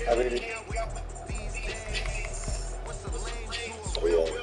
I really. Oh, yeah.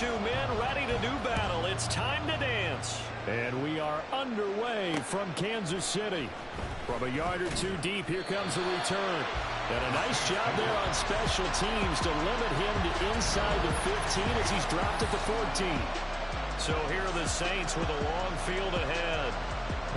Men ready to do battle. It's time to dance. And we are underway from Kansas City. From a yard or two deep, here comes the return. And a nice job there on special teams to limit him to inside the 15 as he's dropped at the 14. So here are the Saints with a long field ahead.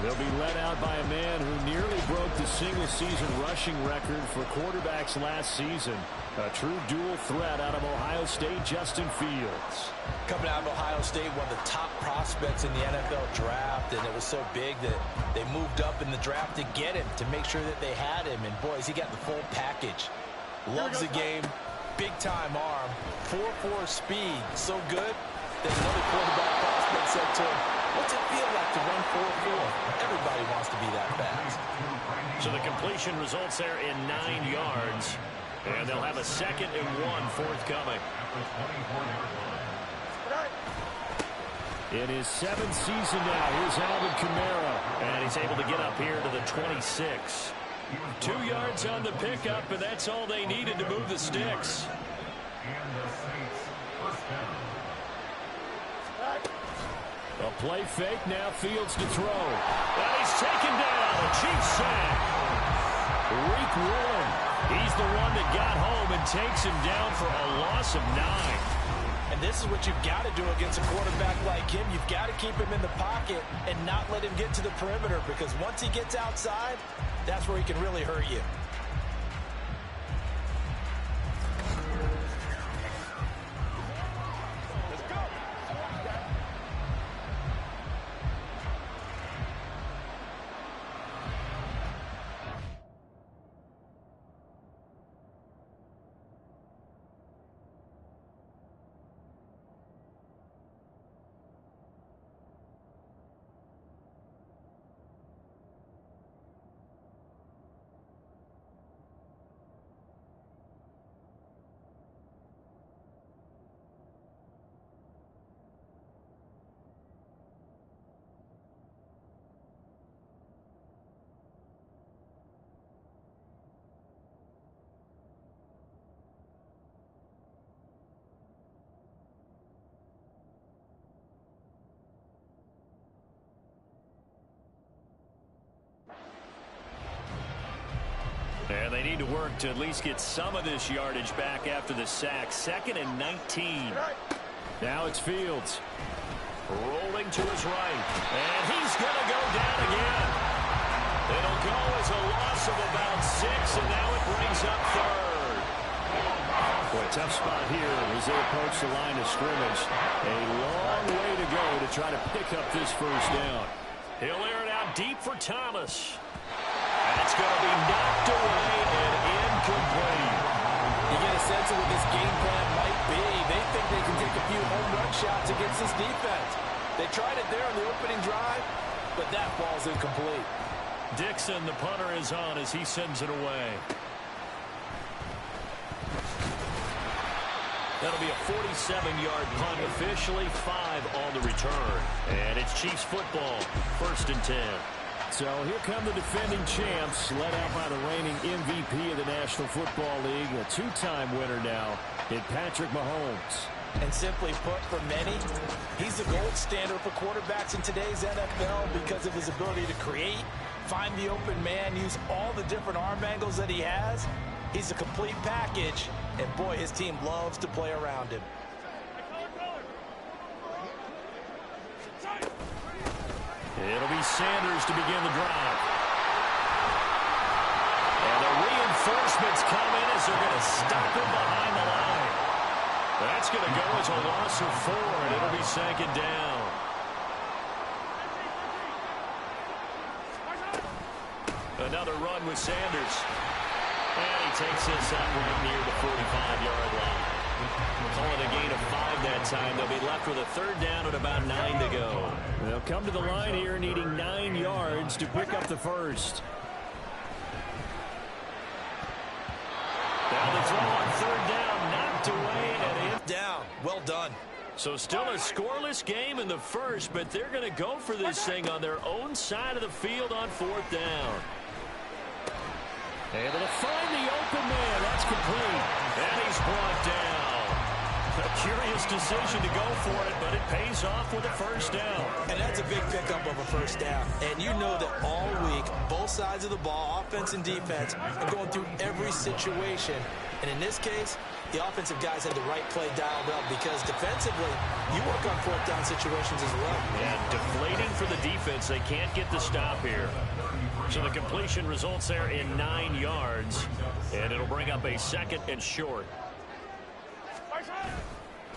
They'll be led out by a man who nearly broke the single-season rushing record for quarterbacks last season. A true dual threat out of Ohio State, Justin Fields. Coming out of Ohio State, one of the top prospects in the NFL draft, and it was so big that they moved up in the draft to get him, to make sure that they had him. And, boys, he got the full package. Loves the game, big-time arm, 4.4 speed, so good that another quarterback prospect said to him, "What's it feel like to run 4.4? Everybody wants to be that fast." So the completion results there in 9 yards. And they'll have a 2nd and 1 forthcoming. In his 7th season now, here's Alvin Kamara. And he's able to get up here to the 26. 2 yards on the pickup, and that's all they needed to move the sticks. A play fake, now Fields to throw. And he's taken down. A cheap sack. Reek Woolen. He's the one that got home and takes him down for a loss of 9. And this is what you've got to do against a quarterback like him. You've got to keep him in the pocket and not let him get to the perimeter, because once he gets outside, that's where he can really hurt you. And they need to work to at least get some of this yardage back after the sack. 2nd and 19. Now it's Fields. Rolling to his right. And he's going to go down again. It'll go as a loss of about 6, and now it brings up third. Boy, tough spot here as they approach the line of scrimmage. A long way to go to try to pick up this first down. He'll air it out deep for Thomas. That's going to be knocked away and incomplete. You get a sense of what this game plan might be. They think they can take a few home run shots against this defense. They tried it there on the opening drive, but that ball's incomplete. Dixon, the punter, is on as he sends it away. That'll be a 47-yard punt, officially 5 on the return. And it's Chiefs football, 1st and 10. So here come the defending champs, led out by the reigning MVP of the National Football League, a 2-time winner now in Patrick Mahomes. And simply put, for many, he's the gold standard for quarterbacks in today's NFL because of his ability to create, find the open man, use all the different arm angles that he has. He's a complete package, and boy, his team loves to play around him. It'll be Sanders to begin the drive. And the reinforcements come in as they're going to stop him behind the line. That's going to go as a loss of 4, and it'll be 2nd down. Another run with Sanders. And he takes this up right near the 45-yard line. Call it a gain of 5 that time. They'll be left with a 3rd down and about 9 to go. They'll come to the line here needing 9 yards to pick up the first. Down the throw on 3rd down, knocked away and in. Down. Well done. So still a scoreless game in the first, but they're going to go for this thing on their own side of the field on 4th down. Able to find the open man. That's complete. And he's brought down. A curious decision to go for it, but it pays off with a 1st down. And that's a big pickup of a 1st down. And you know that all week, both sides of the ball, offense and defense, are going through every situation. And in this case, the offensive guys had the right play dialed up because defensively, you work on 4th down situations as well. Yeah, deflating for the defense. They can't get the stop here. So the completion results there in 9 yards, and it'll bring up a 2nd and short.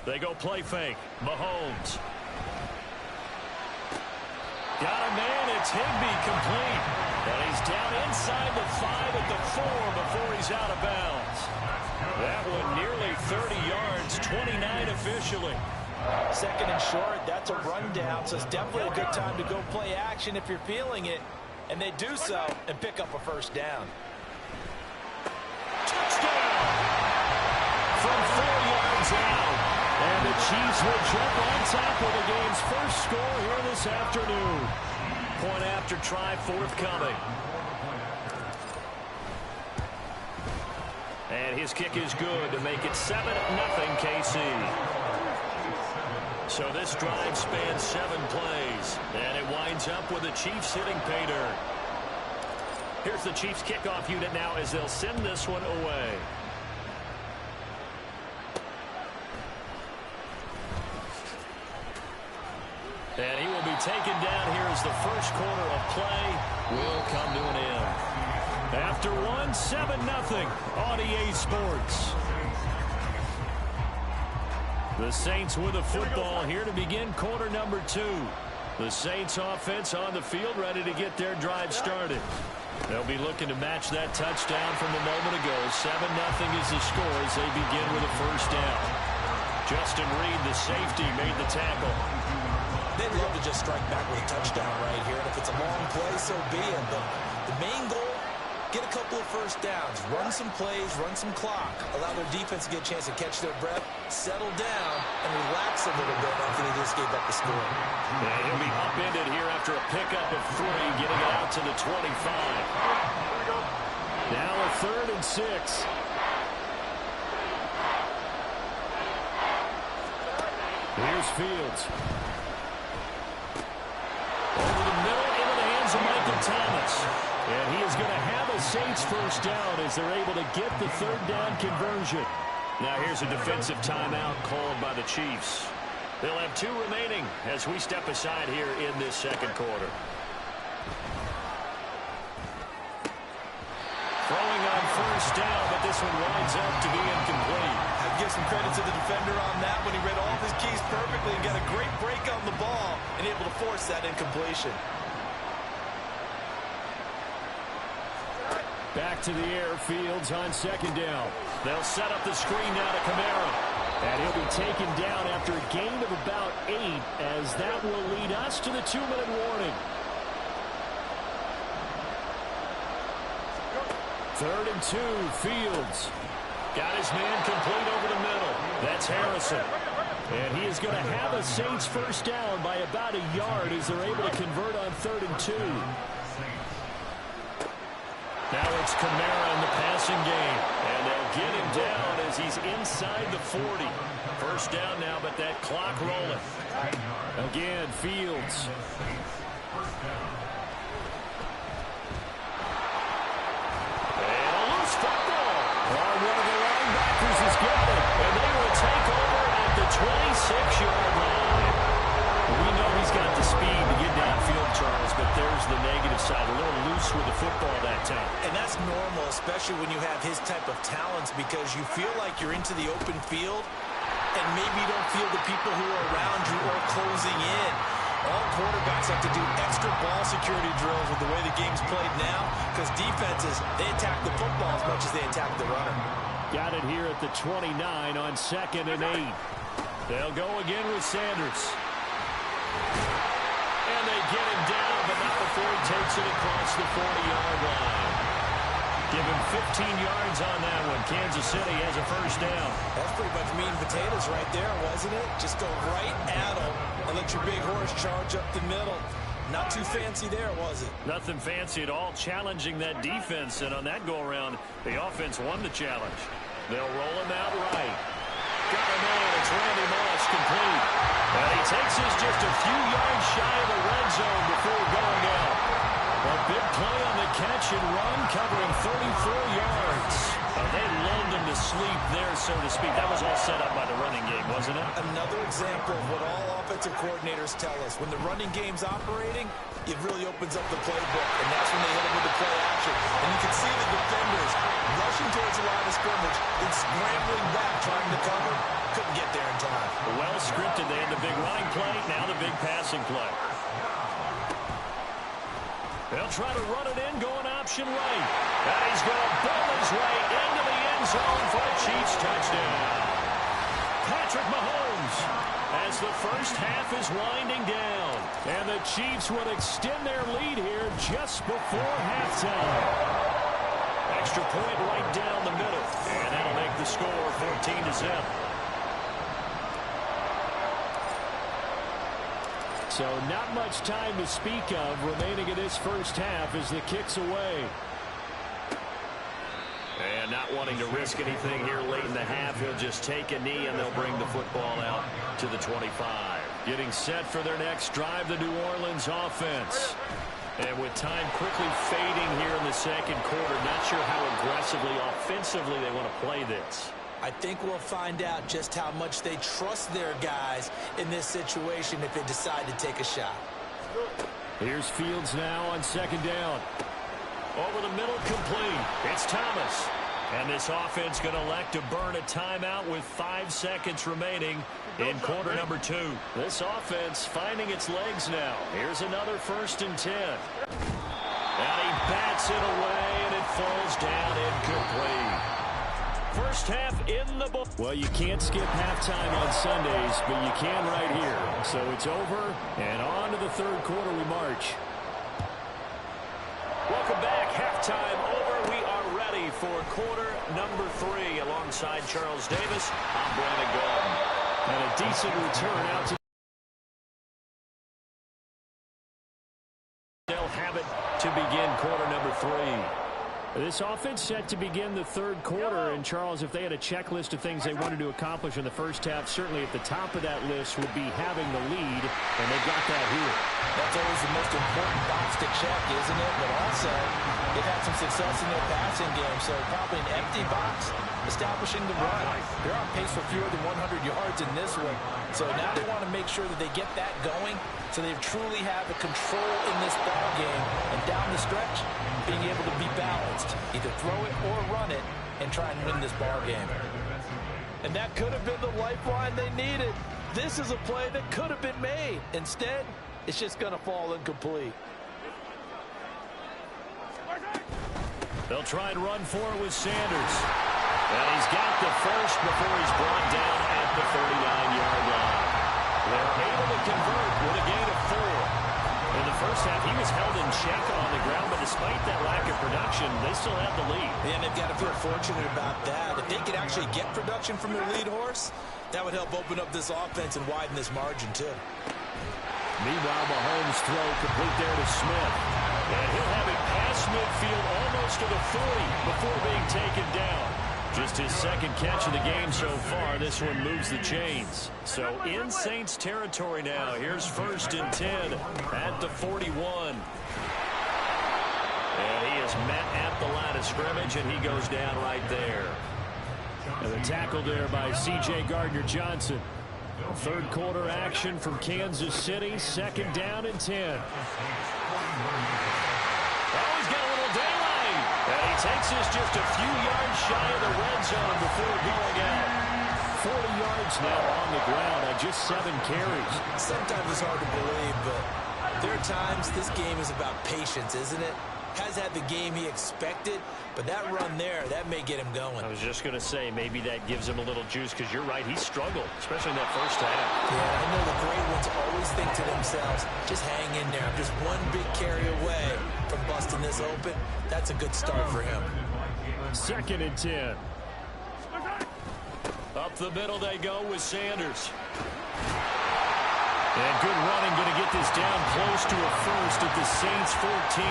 They go play fake. Mahomes. Got a man. It's Higbee complete. And he's down inside the 5 at the 4 before he's out of bounds. That one nearly 30 yards, 29 officially. 2nd and short, that's a rundown, so it's definitely a good time to go play action if you're feeling it. And they do so and pick up a 1st down. Touchdown! From 4 yards out. And the Chiefs will jump on top of the game's first score here this afternoon. Point after try forthcoming. And his kick is good to make it 7-0 KC. So this drive spans 7 plays, and it winds up with the Chiefs hitting pay dirt. Here's the Chiefs kickoff unit now as they'll send this one away. And he will be taken down here as the first quarter of play will come to an end. After one, 7-0 on EA Sports. The Saints with a football here to begin quarter number 2. The Saints offense on the field ready to get their drive started. They'll be looking to match that touchdown from a moment ago. 7-0 is the score as they begin with a 1st down. Justin Reed, the safety, made the tackle. They'd love to just strike back with a touchdown right here. And if it's a long play, so be it. But the main goal, get a couple of 1st downs, run some plays, run some clock, allow their defense to get a chance to catch their breath, settle down, and relax a little bit after they just gave up the score. Yeah, he'll be upended here after a pickup of 3, getting it out to the 25. Now a 3rd and 6. Here's Fields. Over the middle, into the hands of Michael Thomas. And he is going to have a Saints 1st down as they're able to get the 3rd down conversion. Now here's a defensive timeout called by the Chiefs. They'll have 2 remaining as we step aside here in this 2nd quarter. first down, but this one winds up to be incomplete. I'd give some credit to the defender on that when he read all of his keys perfectly and got a great break on the ball and able to force that incompletion. Back to the air, Fields on second down. They'll set up the screen now to Kamara. And he'll be taken down after a gain of about 8, as that will lead us to the 2-minute warning. 3rd and 2, Fields. Got his man complete over the middle. That's Harrison. And he is going to have a Saints first down by about a yard as they're able to convert on 3rd and 2. Now it's Kamara in the passing game. And they'll get him down as he's inside the 40. First down now, but that clock rolling. Again, Fields. And a loose football. Oh, one of the linebackers has got it. And they will take over at the 26-yard line. We know he's got the speed to get downfield, Charles, but there's the negative side. A little loose with the football that time. And that's normal, especially when you have his type of talents, because you feel like you're into the open field and maybe you don't feel the people who are around you or closing in. All quarterbacks have to do extra ball security drills with the way the game's played now, because defenses, they attack the football as much as they attack the runner. Got it here at the 29 on 2nd and 8. They'll go again with Sanders. And they get him down, but not before he takes it across the 40-yard line. Give him 15 yards on that one. Kansas City has a first down. That's pretty much meat and potatoes right there, wasn't it? Just go right at him and let your big horse charge up the middle. Not too fancy there, was it? Nothing fancy at all, challenging that defense. And on that go-around, the offense won the challenge. They'll roll him out right. Got him in. It's Randy Moss complete. And he takes us just a few yards shy of the red zone before going out. A big play on the catch and run, covering 34 yards. They lulled him to sleep there, so to speak. That was all set up by the running game, wasn't it? Another example of what all offensive coordinators tell us. When the running game's operating, it really opens up the playbook, and that's when they hit him with the play action. And you can see the defenders rushing towards the line of scrimmage and scrambling back, trying to cover. Couldn't get there in time. Well scripted. They had the big running play, now the big passing play. They'll try to run it in, going option right. And he's going to bowl his way into the end zone for a Chiefs touchdown. Patrick Mahomes, as the first half is winding down. And the Chiefs would extend their lead here just before halftime. Extra point right down the middle. And that'll make the score 14-7. So not much time to speak of remaining in this first half as the kick's away. And not wanting to risk anything here late in the half, he'll just take a knee and they'll bring the football out to the 25. Getting set for their next drive, the New Orleans offense. And with time quickly fading here in the second quarter, not sure how aggressively, offensively they want to play this. I think we'll find out just how much they trust their guys in this situation if they decide to take a shot. Here's Fields now on second down. Over the middle, complete. It's Thomas. And this offense going to elect to burn a timeout with 5 seconds remaining in quarter number 2. This offense finding its legs now. Here's another 1st and 10. And he bats it away, and it falls down incomplete. First half in the book. Well, you can't skip halftime on Sundays, but you can right here. So it's over, and on to the third quarter we march. Welcome back. Halftime over. We are ready for quarter number 3. Alongside Charles Davis, I'm Brandon Gaulton. And a decent return out to. They'll have it to begin quarter number 3. This offense set to begin the third quarter, and Charles, if they had a checklist of things they wanted to accomplish in the first half, certainly at the top of that list would be having the lead, and they got that here. That's always the most important box to check, isn't it? But also, they've had some success in their passing game, so probably an empty box establishing the run. They're on pace for fewer than 100 yards in this one, so now they want to make sure that they get that going so they truly have a control in this ball game, and down the stretch, being able to be balanced, either throw it or run it, and try and win this ball game. And that could have been the lifeline they needed. This is a play that could have been made. Instead, it's just going to fall incomplete. They'll try and run for it with Sanders. And he's got the first before he's brought down at the 39-yard line. They're able to convert with a gain of 4. In the first half, he was held in check on the ground, but despite that lack of production, they still have the lead. And they've got to feel fortunate about that. If they could actually get production from their lead horse, that would help open up this offense and widen this margin, too. Meanwhile, Mahomes' throw complete there to Smith. And he'll have it past midfield almost to the 40 before being taken down. Just his second catch of the game so far. This one moves the chains. So in Saints territory now. Here's 1st and 10 at the 41. And he is met at the line of scrimmage, and he goes down right there. And the tackle there by C.J. Gardner-Johnson. Third quarter action from Kansas City. 2nd down and 10. Oh, he's got a little daylight. And he takes this just a few yards shy of the red zone before going out. 40 yards now on the ground on just 7 carries. Sometimes it's hard to believe, but there are times this game is about patience, isn't it? Has had the game he expected, but that run there, that may get him going. I was just going to say, maybe that gives him a little juice, because you're right, he struggled, especially in that first half. Yeah, I know the great ones always think to themselves, just hang in there. I'm just one big carry away from busting this open. That's a good start for him. 2nd and 10. Up the middle they go with Sanders. And good running, going to get this down close to a first at the Saints 14.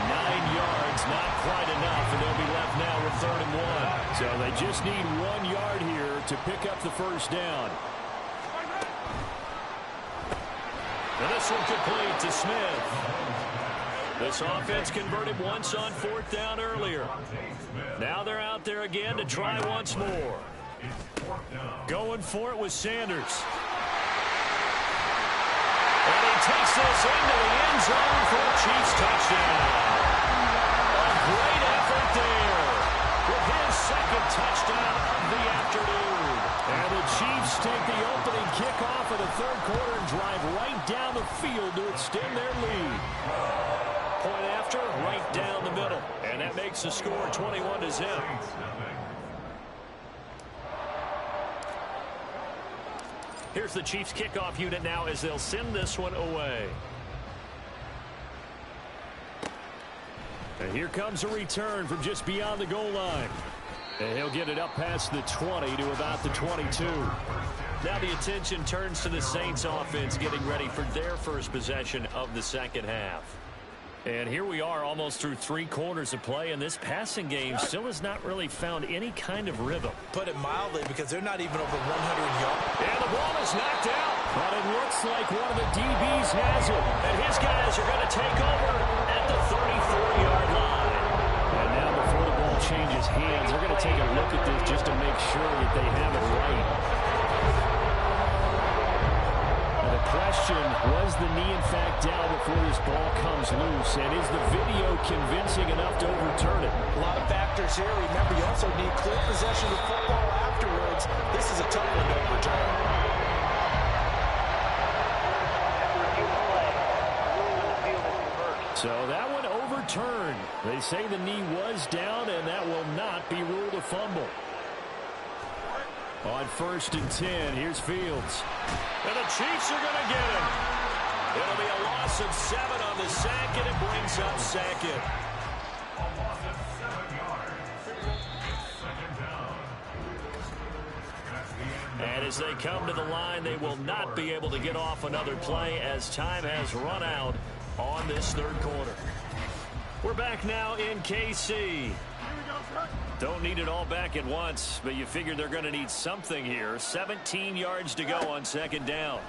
9 yards, not quite enough, and they'll be left now with 3rd and 1. So they just need 1 yard here to pick up the first down. And this one complete to Smith. This offense converted once on 4th down earlier. Now they're out there again to try once more. Going for it with Sanders. And he takes this into the end zone for a Chiefs touchdown. A great effort there with his 2nd touchdown of the afternoon. And the Chiefs take the opening kickoff of the 3rd quarter and drive right down the field to extend their lead. Point after, right down the middle. And that makes the score 21-0. Here's the Chiefs kickoff unit now as they'll send this one away. And here comes a return from just beyond the goal line. And he'll get it up past the 20 to about the 22. Now the attention turns to the Saints offense getting ready for their first possession of the second half. And here we are almost through 3 quarters of play, and this passing game still has not really found any kind of rhythm. Put it mildly, because they're not even over 100 yards. And the ball is knocked out. But it looks like one of the DBs has it. And his guys are going to take over at the 34-yard line. And now before the ball changes hands, they're going to take a look at this just to make sure that they have it right. The question, was the knee in fact down before this ball comes loose? And is the video convincing enough to overturn it? A lot of factors here. Remember, you also need clear possession of the football afterwards. This is a tough one to overturn. So that one overturned. They say the knee was down, and that will not be ruled a fumble. On 1st and 10, here's Fields. And the Chiefs are going to get him. It'll be a loss of 7 on the sack, and it brings up 2nd. And as they come to the line, they will not be able to get off another play as time has run out on this 3rd quarter. We're back now in KC. Don't need it all back at once, but you figure they're going to need something here. 17 yards to go on 2nd down.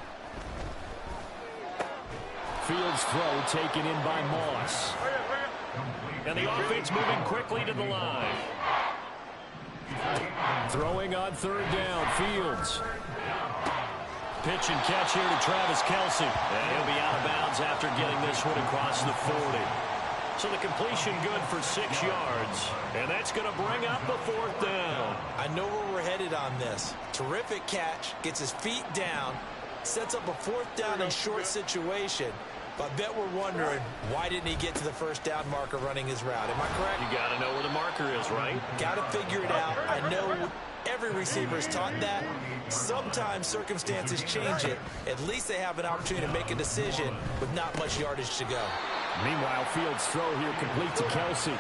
Fields' throw taken in by Moss. And the offense moving quickly to the line. Throwing on 3rd down, Fields. Pitch and catch here to Travis Kelce. And he'll be out of bounds after getting this one across the 40. So the completion good for 6 yards. And that's going to bring up the 4th down. I know where we're headed on this. Terrific catch, gets his feet down, sets up a 4th down and short situation. But I bet we're wondering, why didn't he get to the 1st down marker running his route? Am I correct? You got to know where the marker is, right? Got to figure it out. I know every receiver is taught that. Sometimes circumstances change it. At least they have an opportunity to make a decision with not much yardage to go. Meanwhile, Fields' throw here complete to Kelsey.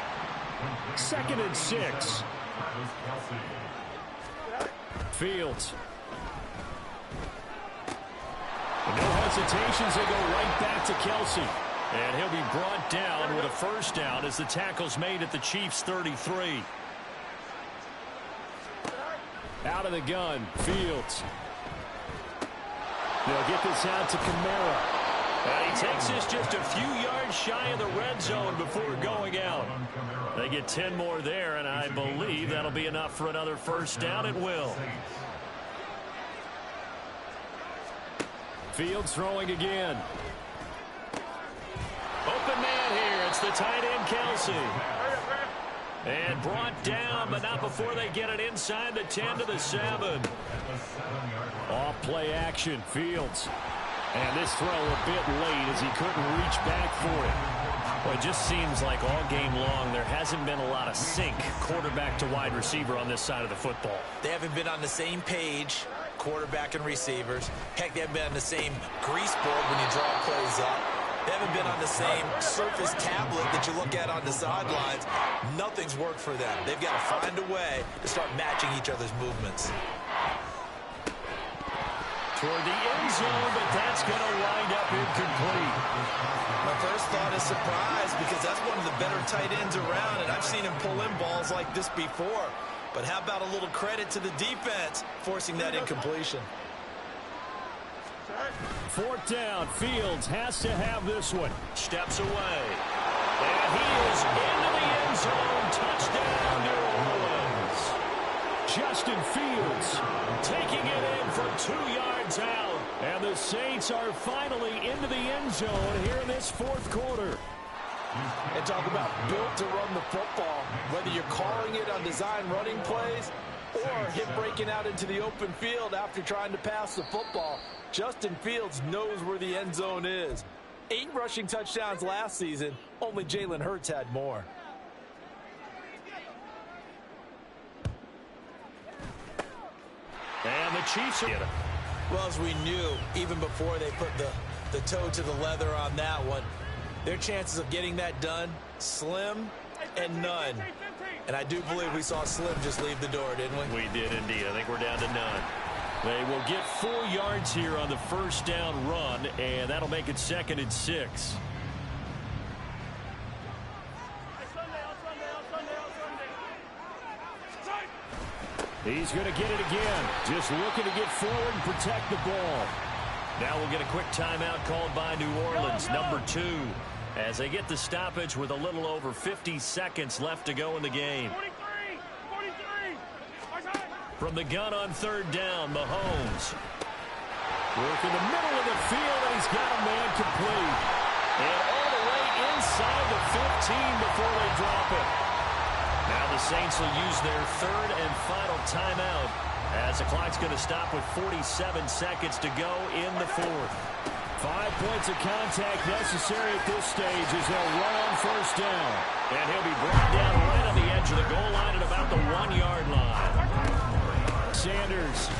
2nd and 6. Fields. No hesitations, they go right back to Kelsey. And he'll be brought down with a 1st down as the tackle's made at the Chiefs' 33. Out of the gun, Fields. They'll get this out to Kamara. And he takes this just a few yards shy of the red zone before going out. They get 10 more there, and I believe that'll be enough for another 1st down at will. Fields throwing again. Open man here. It's the tight end, Kelsey. And brought down, but not before they get it inside the 10 to the 7. Off play action, Fields. And this throw a bit late as he couldn't reach back for it. Well, it just seems like all game long there hasn't been a lot of sync quarterback to wide receiver on this side of the football. They haven't been on the same page, quarterback and receivers. Heck, they haven't been on the same grease board when you draw plays up. They haven't been on the same surface tablet that you look at on the sidelines. Nothing's worked for them. They've got to find a way to start matching each other's movements. Toward the end zone, but that's going to wind up incomplete. My first thought is surprise because that's one of the better tight ends around, and I've seen him pull in balls like this before. But how about a little credit to the defense forcing that incompletion? 4th down, Fields has to have this one. Steps away. And he is into the end zone. Touchdown, New Orleans. Justin Fields taking it in from 2 yards out. And the Saints are finally into the end zone here in this 4th quarter. And talk about built to run the football. Whether you're calling it on design running plays or him breaking out into the open field after trying to pass the football, Justin Fields knows where the end zone is. 8 rushing touchdowns last season. Only Jalen Hurts had more. And the Chiefs are... Well, as we knew, even before they put the toe to the leather on that one, their chances of getting that done, slim and none. And I do believe we saw Slim just leave the door, didn't we? We did indeed. I think we're down to none. They will get 4 yards here on the 1st down run, and that'll make it 2nd and 6. He's going to get it again. Just looking to get forward and protect the ball. Now we'll get a quick timeout called by New Orleans, number 2, as they get the stoppage with a little over 50 seconds left to go in the game. 43. From the gun on 3rd down, Mahomes. Work in the middle of the field, and he's got a man complete. And all the way inside the 15 before they drop it. Now the Saints will use their 3rd and final timeout as the clock's going to stop with 47 seconds to go in the 4th. 5 points of contact necessary at this stage as they'll run on 1st down. And he'll be brought down right on the edge of the goal line at about the 1-yard line. Sanders.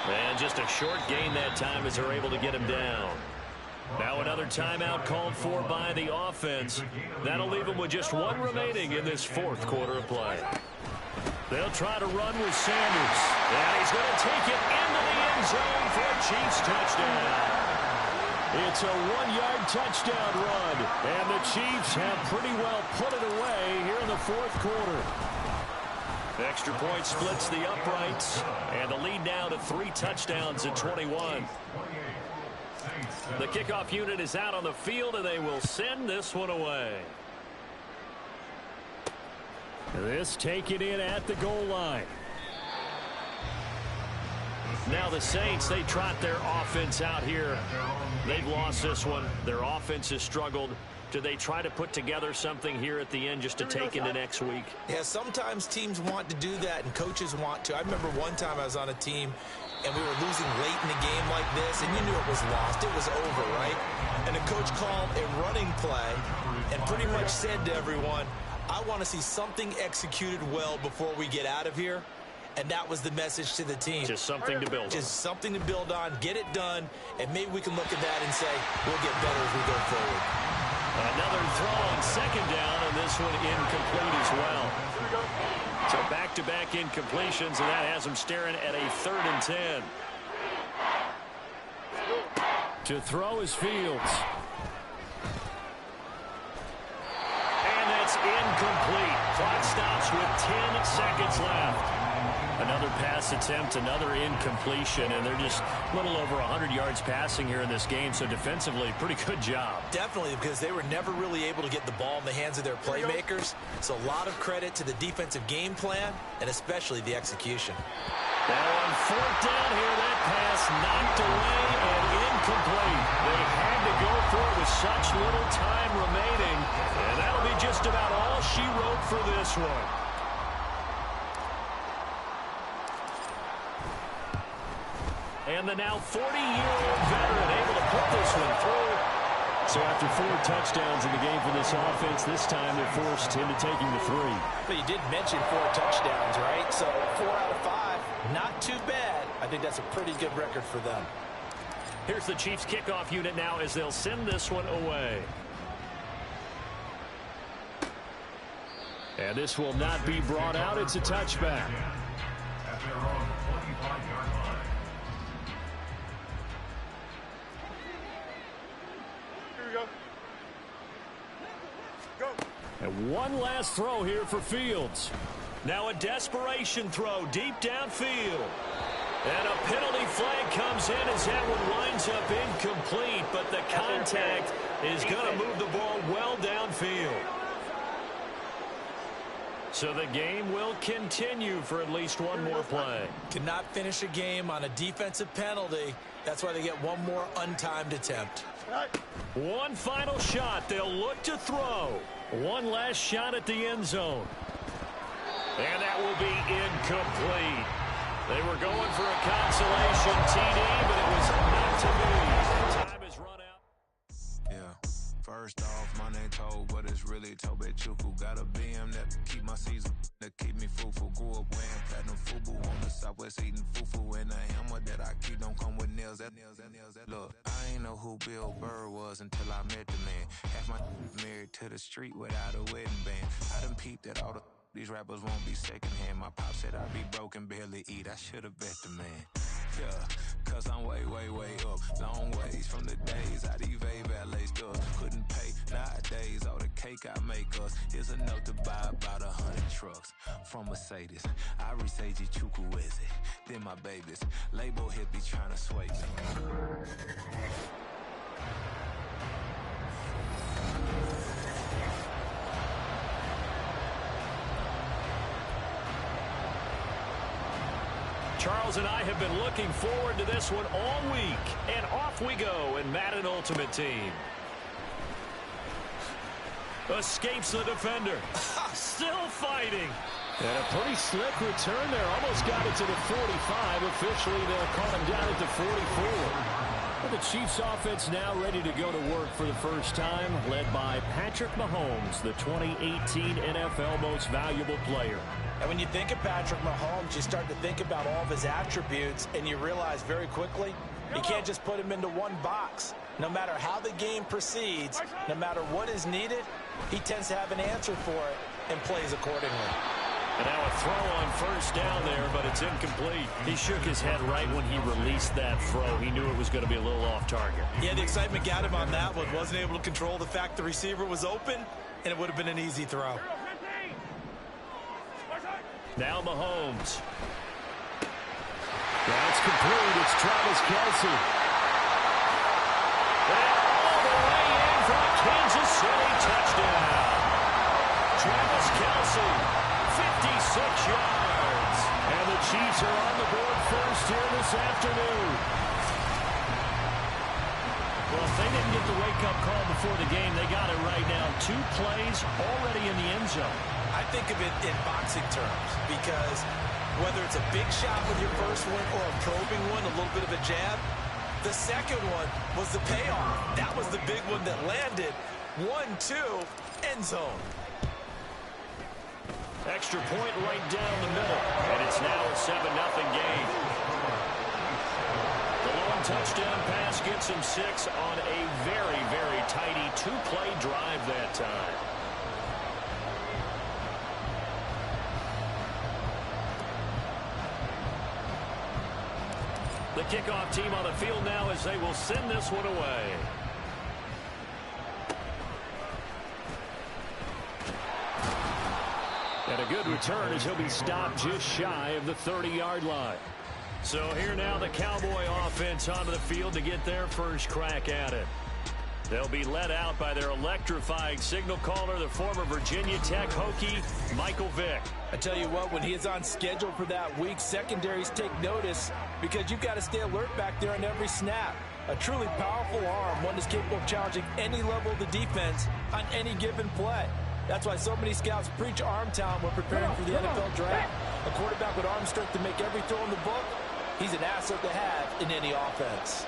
And just a short gain that time as they're able to get him down. Now another timeout called for by the offense. That'll leave them with just 1 remaining in this 4th quarter of play. They'll try to run with Sanders. And he's going to take it into the end zone for a Chiefs touchdown. It's a 1-yard touchdown run. And the Chiefs have pretty well put it away here in the 4th quarter. Extra point splits the uprights. And the lead now to 3 touchdowns at 21. The kickoff unit is out on the field, and they will send this one away. This taken in at the goal line. Now the Saints, they trot their offense out here. They've lost this one. Their offense has struggled. do they try to put together something here at the end just to take into next week? Yeah, sometimes teams want to do that and coaches want to. I remember one time I was on a team and we were losing late in the game like this, and you knew it was lost. It was over, right? And the coach called a running play and pretty much said to everyone, I want to see something executed well before we get out of here. And that was the message to the team. Just something to build on. Just something to build on, get it done, and maybe we can look at that and say, we'll get better as we go forward. Another throw on second down, and this one incomplete as well. So back-to-back incompletions, and that has them staring at a 3rd and 10. To throw is Fields. And that's incomplete. Clock stops with 10 seconds left. Another pass attempt, another incompletion, and they're just a little over 100 yards passing here in this game, so defensively, pretty good job. Definitely, because they were never really able to get the ball in the hands of their playmakers, so a lot of credit to the defensive game plan, and especially the execution. Now on 4th down here, that pass knocked away and incomplete. They had to go for it with such little time remaining, and that'll be just about all she wrote for this one. And the now 40-year-old veteran able to put this one through. So after 4 touchdowns in the game for this offense, this time they're forced into taking the 3. But you did mention 4 touchdowns, right? So 4 out of 5, not too bad. I think that's a pretty good record for them. Here's the Chiefs kickoff unit now as they'll send this one away. And this will not be brought out. It's a touchback. And one last throw here for Fields. Now a desperation throw deep downfield. And a penalty flag comes in as that one winds up incomplete, but the contact is going to move the ball well downfield. So the game will continue for at least one more play. Cannot finish a game on a defensive penalty. That's why they get one more untimed attempt. One final shot. They'll look to throw. One last shot at the end zone. And that will be incomplete. They were going for a consolation TD, but it was not to be. Time is run out. Yeah. First off, my name Toad, but it's really Tobe Chuku. Got a BM that keep my season, that keep me fruitful. Grew up wearing platinum FUBU on the Southwest eating fufu. And a hammer that I keep don't come with nails. Look, I ain't know who Bill Burr was until I met the man. Half my married to the street without a wedding band. I done peeped at all these rappers won't be secondhand. My pop said I'd be broken, barely eat. I should have bet the man. Yeah, cause I'm way up. Long ways from the days I evade valet stuff. Couldn't pay nowadays. All the cake I make us is enough to buy about 100 trucks. From Mercedes, I Seiji Chukwueze. Then my babies, label hit be trying to sway me. Charles and I have been looking forward to this one all week. And off we go in Madden Ultimate Team. Escapes the defender. Still fighting. And a pretty slick return there. Almost got it to the 45. Officially, they'll call him down at the 44. Well, the Chiefs offense now ready to go to work for the first time, led by Patrick Mahomes, the 2018 NFL Most Valuable Player. And when you think of Patrick Mahomes, you start to think about all of his attributes, and you realize very quickly, you can't just put him into one box. No matter how the game proceeds, no matter what is needed, he tends to have an answer for it and plays accordingly. And now a throw on first down there, but it's incomplete. He shook his head right when he released that throw. He knew it was going to be a little off target. Yeah, the excitement got him on that one. Wasn't able to control the fact the receiver was open, and it would have been an easy throw. Now Mahomes. That's complete. It's Travis Kelce. And all the way in for a Kansas City touchdown. Travis Kelce, 56 yards. And the Chiefs are on the board first here this afternoon. Well, if they didn't get the wake-up call before the game, they got it right now. 2 plays already in the end zone. I think of it in boxing terms because whether it's a big shot with your first one or a probing one, a little bit of a jab, the second one was the payoff. That was the big one that landed. 1-2, end zone. Extra point right down the middle, and it's now a 7-0 game. The long touchdown pass gets him 6 on a very, very tidy 2-play drive that time. The kickoff team on the field now as they will send this one away. And a good return as he'll be stopped just shy of the 30-yard line. So here now the Cowboy offense onto the field to get their first crack at it. They'll be led out by their electrifying signal caller, the former Virginia Tech Hokie, Michael Vick. I tell you what, when he is on schedule for that week, secondaries take notice because you've got to stay alert back there on every snap. A truly powerful arm, one that's capable of challenging any level of the defense on any given play. That's why so many scouts preach arm talent when preparing for the NFL draft. A quarterback with arm strength to make every throw in the book, he's an asset to have in any offense.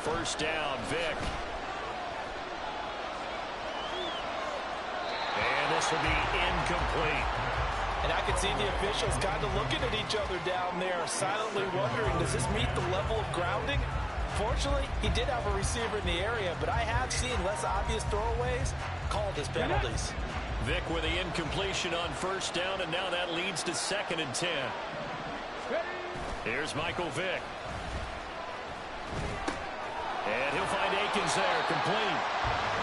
First down, Vick. And this will be incomplete. And I can see the officials kind of looking at each other down there, silently wondering, does this meet the level of grounding? Fortunately, he did have a receiver in the area, but I have seen less obvious throwaways called as penalties. Vick with the incompletion on first down, and now that leads to 2nd and 10. Here's Michael Vick. And he'll find Akins there, complete.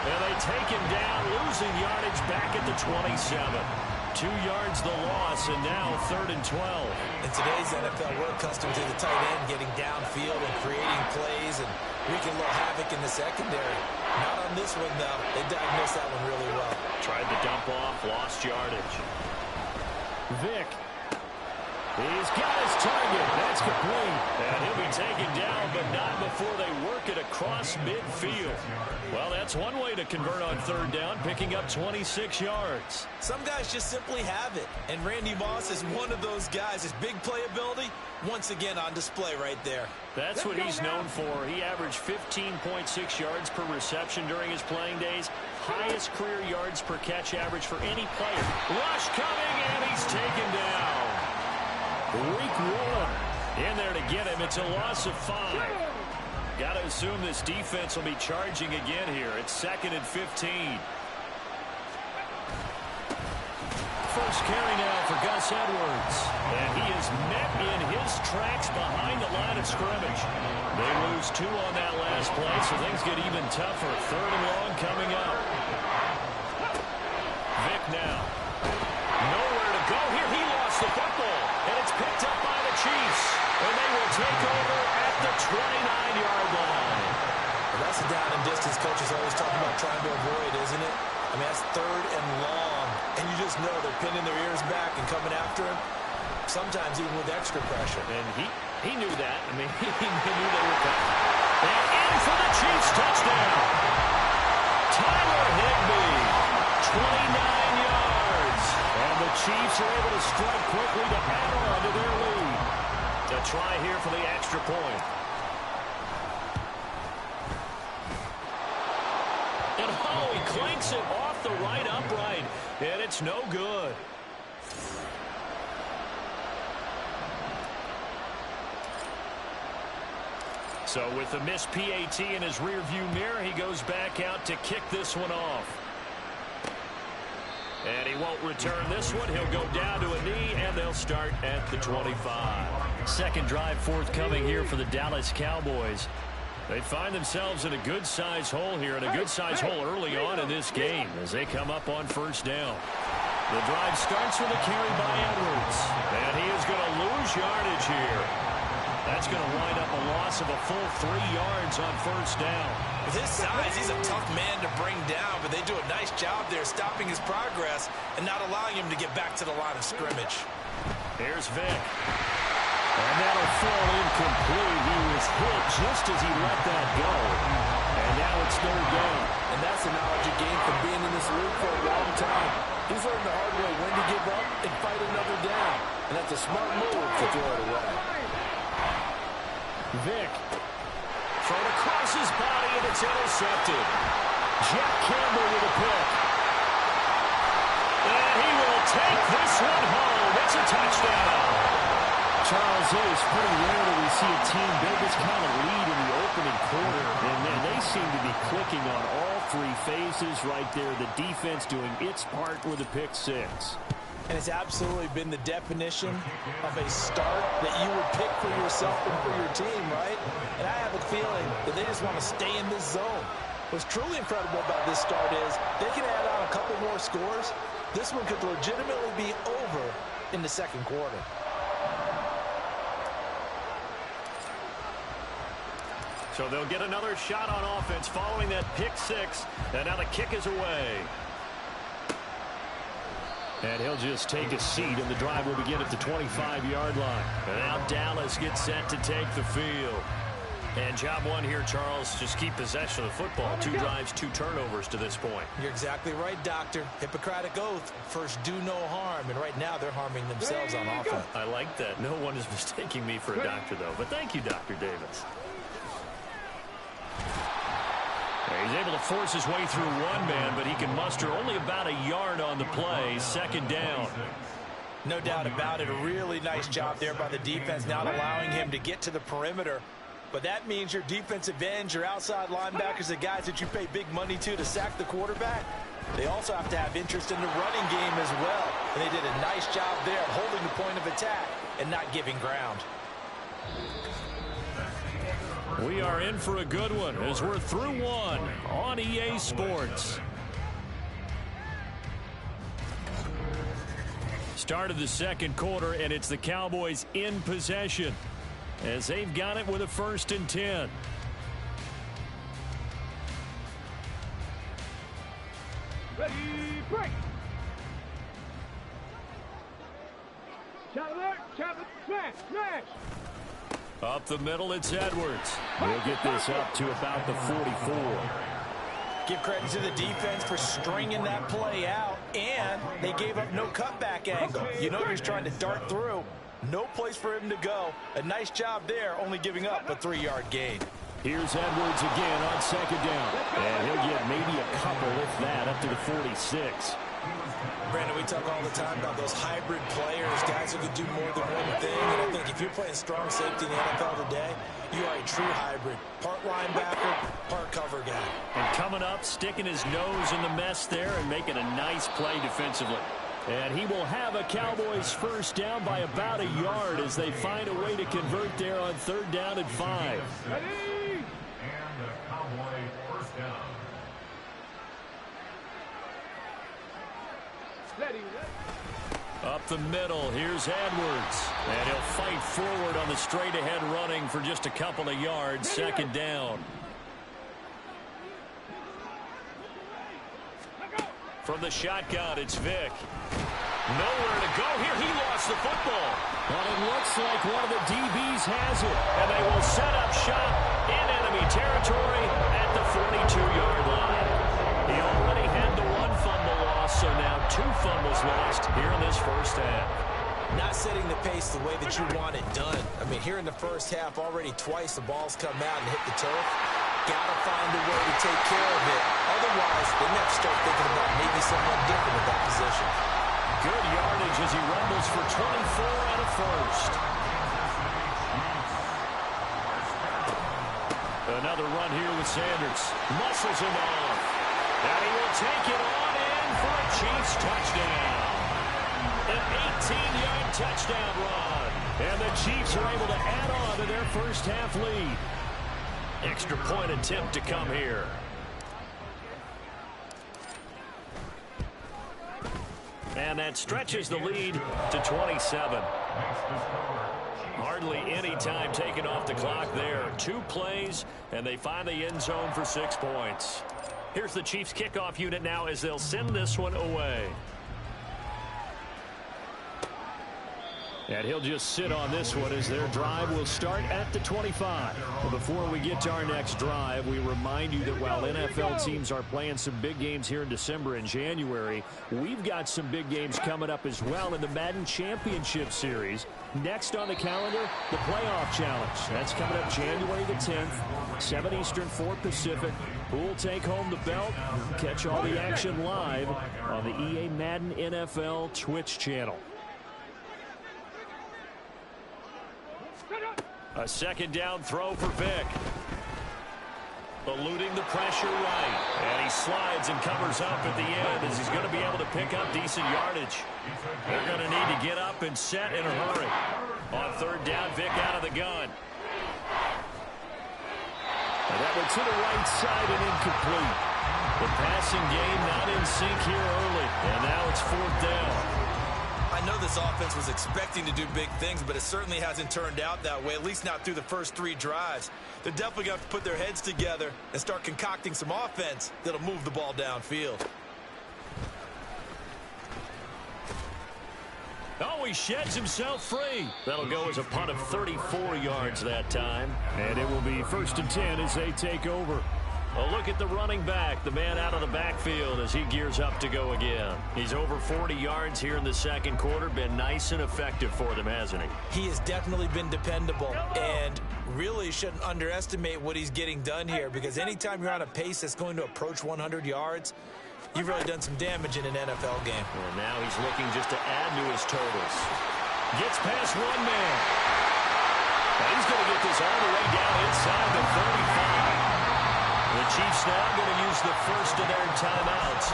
And they take him down, losing yardage back at the 27. 2 yards the loss, and now 3rd and 12. In today's NFL, we're accustomed to the tight end getting downfield and creating plays and wreaking a little havoc in the secondary. Not on this one, though. They diagnosed that one really well. Tried to dump off, lost yardage. Vick. He's got his target. That's complete. And he'll be taken down, but not before they work it across midfield. Well, that's one way to convert on 3rd down, picking up 26 yards. Some guys just simply have it. And Randy Moss is one of those guys. His big playability, once again on display right there. That's what he's known for. He averaged 15.6 yards per reception during his playing days. Highest career yards per catch average for any player. Rush coming, and he's taken down. Week 1 in there to get him. It's a loss of 5. Got to assume this defense will be charging again here. It's 2nd and 15. First carry now for Gus Edwards. And he is met in his tracks behind the line of scrimmage. They lose 2 on that last play, so things get even tougher. 3rd and long coming up. Vick now. Nowhere to go here. He lost the football. And it's picked up by the Chiefs. And they will take over at the 29-yard line. Well, that's the down and distance coaches always talking about trying to avoid, isn't it? I mean, that's 3rd and long. And you just know they're pinning their ears back and coming after him, sometimes even with extra pressure. And he knew that. I mean, he knew they were coming. And in for the Chiefs touchdown. Tyler Higbee, 29 yards. And the Chiefs are able to strike quickly to add on to their lead. To try here for the extra point. And oh, he clanks it off the right upright. And it's no good. So with the missed PAT in his rearview mirror, he goes back out to kick this one off. And he won't return this one. He'll go down to a knee, and they'll start at the 25. Second drive forthcoming here for the Dallas Cowboys. They find themselves in a good-sized hole here, and a good-sized hole early on in this game as they come up on first down. The drive starts with a carry by Edwards, and he is going to lose yardage here. That's going to wind up a loss of a full 3 yards on first down. With his size, he's a tough man to bring down, but they do a nice job there stopping his progress and not allowing him to get back to the line of scrimmage. Here's Vick. And that'll fall incomplete. He was hit just as he let that go. it's third down. And that's the knowledge you gain from being in this league for a long time. He's learned the hard way when to give up and fight another down. And that's a smart move to throw it away. Vick. Thrown across his body, and it's intercepted. Jack Campbell with a pick. And he will take this one home. It's a touchdown. Charles, it is pretty rare that we see a team build this kind of lead in the opening quarter. And man, they seem to be clicking on all three phases right there. The defense doing its part with a pick six. And it's absolutely been the definition of a start that you would pick for yourself and for your team, right? And I have a feeling that they just want to stay in this zone. What's truly incredible about this start is they can add on a couple more scores. This one could legitimately be over in the second quarter. So they'll get another shot on offense following that pick six. And now the kick is away. And he'll just take a seat, and the drive will begin at the 25-yard line. And now Dallas gets set to take the field. And job one here, Charles, just keep possession of the football. 2 drives, 2 turnovers to this point. You're exactly right, Doctor. Hippocratic oath. First, do no harm. And right now, they're harming themselves on offense. I like that. No one is mistaking me for a doctor, though. But thank you, Dr. Davis. He's able to force his way through one man, but he can muster only about a yard on the play. Second down. No doubt about it. A really nice job there by the defense, not allowing him to get to the perimeter. But that means your defensive ends, your outside linebackers, the guys that you pay big money to sack the quarterback, they also have to have interest in the running game as well. And they did a nice job there of holding the point of attack and not giving ground. We are in for a good one as we're through one on EA Sports. Start of the second quarter, and it's the Cowboys in possession as they've got it with a 1st and 10. Ready, break. Shot alert, chop it, smash, smash. Up the middle, it's Edwards. He'll get this up to about the 44. Give credit to the defense for stringing that play out, and they gave up no cutback angle. You know he's trying to dart through. No place for him to go. A nice job there, only giving up a 3-yard gain. Here's Edwards again on second down. And he'll get maybe a couple, if that, up to the 46. Brandon, we talk all the time about those hybrid players, guys who can do more than one thing. And I think if you're playing strong safety in the NFL today, you are a true hybrid. Part linebacker, part cover guy. And coming up, sticking his nose in the mess there and making a nice play defensively. And he will have a Cowboys first down by about a yard as they find a way to convert there on 3rd down and 5. Ready? And the Cowboy first down. Ready. Up the middle, here's Edwards. And he'll fight forward on the straight-ahead running for just a couple of yards. 2nd down. From the shotgun, it's Vick. Nowhere to go here. He lost the football. But it looks like one of the DBs has it. And they will set up shop in enemy territory at the 42-yard line. He already had the 1 fumble loss, so now 2 fumbles lost here in this first half. Not setting the pace the way that you want it done. I mean, here in the first half, already twice the ball's come out and hit the turf. Got to find a way to take care of it. Otherwise, they have to start thinking about maybe someone different at that position. Good yardage as he rumbles for 24 and a first. Another run here with Sanders. Muscles him off. And he will take it on in for a Chiefs touchdown. An 18-yard touchdown run. And the Chiefs are able to add on to their first half lead. Extra point attempt to come here. And that stretches the lead to 27. Hardly any time taken off the clock there. 2 plays, and they find the end zone for 6 points. Here's the Chiefs kickoff unit now as they'll send this one away. And he'll just sit on this one as their drive will start at the 25. Well, before we get to our next drive, we remind you that while NFL teams are playing some big games here in December and January, we've got some big games coming up as well in the Madden Championship Series. Next on the calendar, the Playoff Challenge. That's coming up January the 10th, 7 Eastern, 4 Pacific. Who will take home the belt? Catch all the action live on the EA Madden NFL Twitch channel. A second down throw for Vick. Eluding the pressure right. And he slides and covers up at the end as he's going to be able to pick up decent yardage. They're going to need to get up and set in a hurry. On third down, Vick out of the gun. And that one to the right side and incomplete. The passing game not in sync here early. And now it's fourth down. I know this offense was expecting to do big things, but it certainly hasn't turned out that way, at least not through the first 3 drives. They're definitely going to have to put their heads together and start concocting some offense that'll move the ball downfield. Oh, he sheds himself free. That'll go as a punt of 34 yards that time. And it will be 1st and 10 as they take over. A look at the running back, the man out of the backfield as he gears up to go again. He's over 40 yards here in the second quarter. Been nice and effective for them, hasn't he? He has definitely been dependable and really shouldn't underestimate what he's getting done here, because anytime you're on a pace that's going to approach 100 yards, you've really done some damage in an NFL game. And now he's looking just to add to his totals. Gets past one man. And he's going to get this all the way down inside the 35. The Chiefs now going to use the first of their timeouts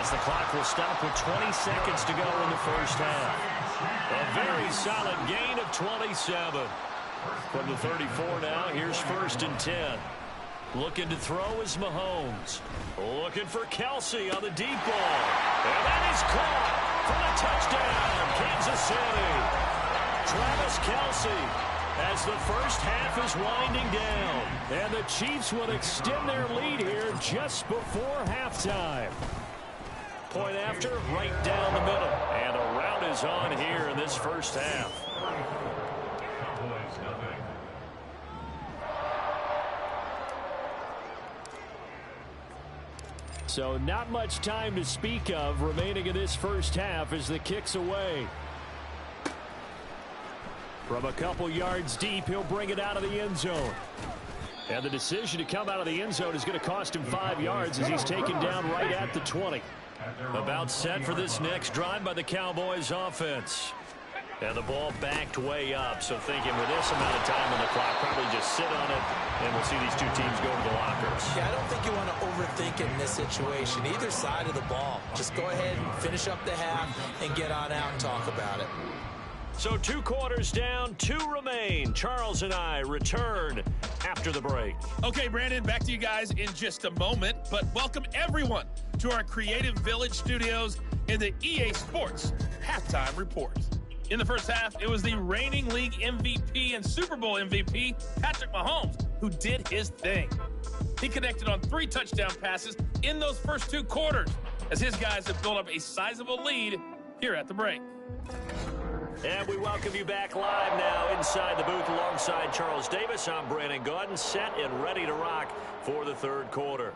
as the clock will stop with 20 seconds to go in the first half. A very solid gain of 27. From the 34 now, here's 1st and 10. Looking to throw is Mahomes. Looking for Kelsey on the deep ball. And that is caught for the touchdown, Kansas City. Travis Kelsey, as the first half is winding down. And the Chiefs will extend their lead here just before halftime. Point after, right down the middle. And a rout is on here in this first half. So not much time to speak of remaining in this first half as the kick's away. From a couple yards deep, he'll bring it out of the end zone. And the decision to come out of the end zone is going to cost him 5 yards as he's taken down right at the 20. About set for this next drive by the Cowboys offense. And the ball backed way up, so thinking with this amount of time on the clock, probably just sit on it, and we'll see these two teams go to the lockers. Yeah, I don't think you want to overthink it in this situation. Either side of the ball. Just go ahead and finish up the half and get on out and talk about it. So 2 quarters down, 2 remain. Charles and I return after the break. Okay, Brandon, back to you guys in just a moment. But welcome everyone to our Creative Village studios in the EA Sports Halftime Report. In the first half, it was the reigning league MVP and Super Bowl MVP, Patrick Mahomes, who did his thing. He connected on 3 touchdown passes in those first 2 quarters, as his guys have built up a sizable lead here at the break. And we welcome you back live now inside the booth alongside Charles Davis. I'm Brandon Gaudin, set and ready to rock for the third quarter.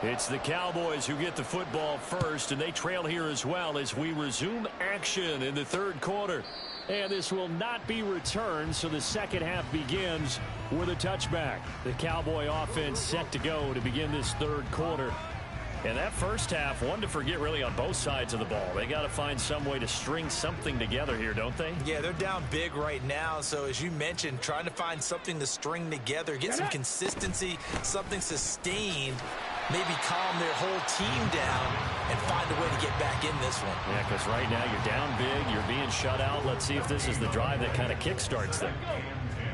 It's the Cowboys who get the football first, and they trail here as well as we resume action in the third quarter. And this will not be returned, so the second half begins with a touchback. The Cowboy offense set to go to begin this third quarter. And that first half, one to forget really on both sides of the ball. They got to find some way to string something together here, don't they? Yeah, they're down big right now. So as you mentioned, trying to find something to string together, get some consistency, something sustained, maybe calm their whole team down and find a way to get back in this one. Yeah, because right now you're down big, you're being shut out. Let's see if this is the drive that kind of kickstarts them.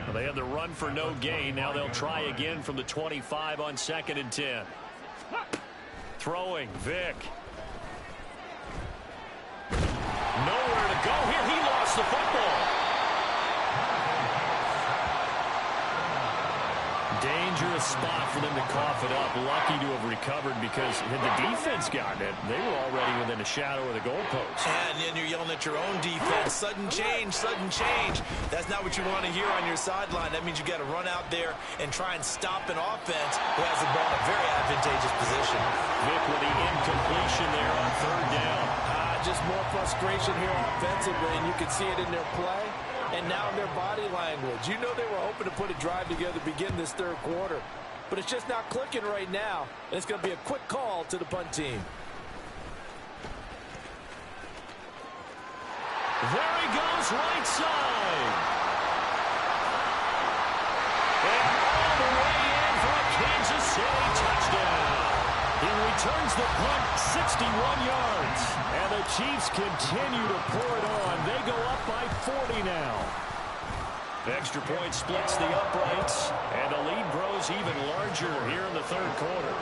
Well, they had the run for no gain. Now they'll try again from the 25 on 2nd and 10. Throwing, Vick. Nowhere to go here. He lost the football. Dangerous spot for them to cough it up. Lucky to have recovered because had the defense gotten it, they were already within a shadow of the goalpost. And then you're yelling at your own defense. Sudden change, sudden change. That's not what you want to hear on your sideline. That means you got to run out there and try and stop an offense who has the ball in a very advantageous position. Vic with the incompletion there on third down. Just more frustration here offensively, and you can see it in their play and now in their body language. You know they were hoping to put a drive together to begin this third quarter, but it's just not clicking right now, and it's going to be a quick call to the punt team. There he goes, right side. And all the way in for a Kansas City touchdown. He returns the punt 61 yards. And the Chiefs continue to pour it on. They go up by 40 now. The extra point splits the uprights. And the lead grows even larger here in the third quarter.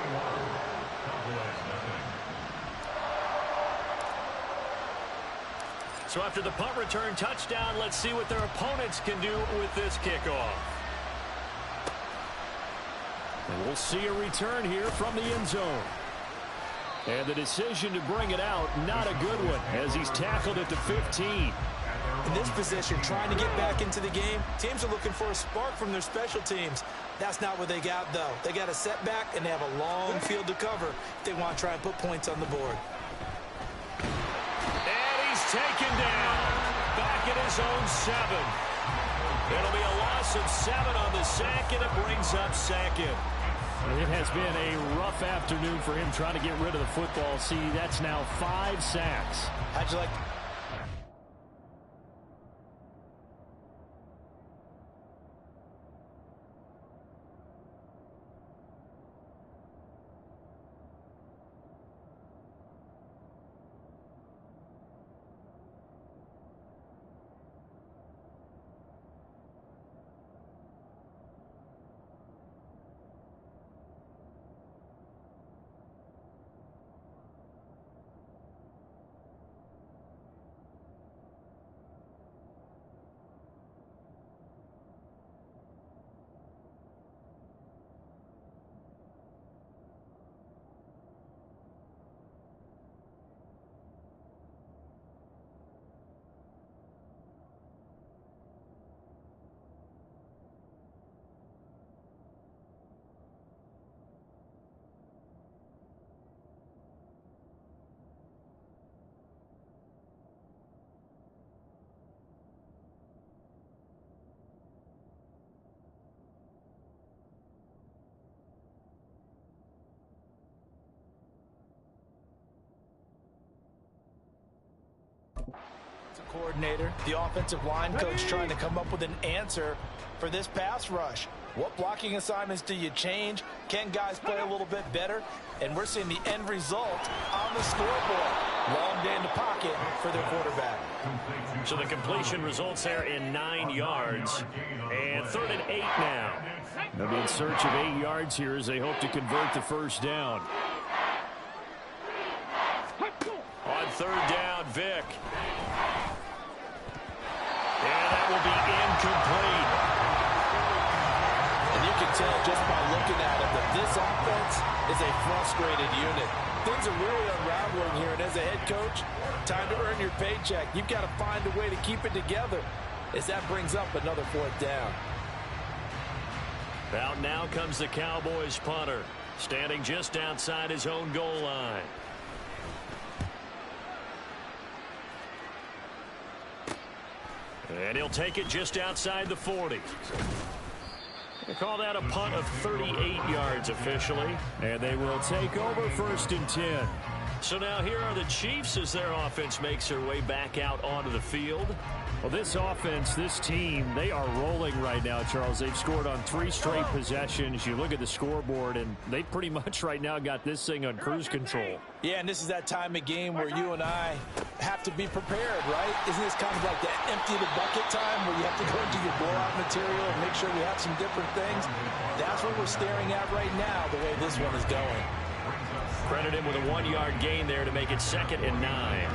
So after the punt return touchdown, let's see what their opponents can do with this kickoff. And we'll see a return here from the end zone. And the decision to bring it out, not a good one, as he's tackled at the 15. In this position, trying to get back into the game, teams are looking for a spark from their special teams. That's not what they got, though. They got a setback, and they have a long field to cover if they want to try and put points on the board. And he's taken down, back at his own 7. It'll be a loss of 7 on the sack, and it brings up second. It has been a rough afternoon for him trying to get rid of the football. See, that's now 5 sacks. How'd you like... Coordinator, the offensive line coach trying to come up with an answer for this pass rush. What blocking assignments do you change? Can guys play a little bit better? And we're seeing the end result on the scoreboard. Long day in the pocket for their quarterback. So the completion results there in 9 yards. And 3rd and 8 now. They'll be in search of 8 yards here as they hope to convert the first down. On 3rd down, Vic. And that will be incomplete. And you can tell just by looking at it that this offense is a frustrated unit. Things are really unraveling here, and as a head coach, time to earn your paycheck. You've got to find a way to keep it together as that brings up another 4th down. Out now comes the Cowboys punter, standing just outside his own goal line. And he'll take it just outside the 40. They call that a punt of 38 yards officially. And they will take over 1st and 10. So now here are the Chiefs as their offense makes their way back out onto the field. Well, this offense, this team, they are rolling right now, Charles. They've scored on 3 straight possessions. You look at the scoreboard, and they pretty much right now got this thing on cruise control. Yeah, and this is that time of game where you and I have to be prepared, right? Isn't this kind of like the empty the bucket time where you have to go into your blowout material and make sure we have some different things? That's what we're staring at right now, the way this one is going. Credit him with a 1-yard gain there to make it 2nd and 9.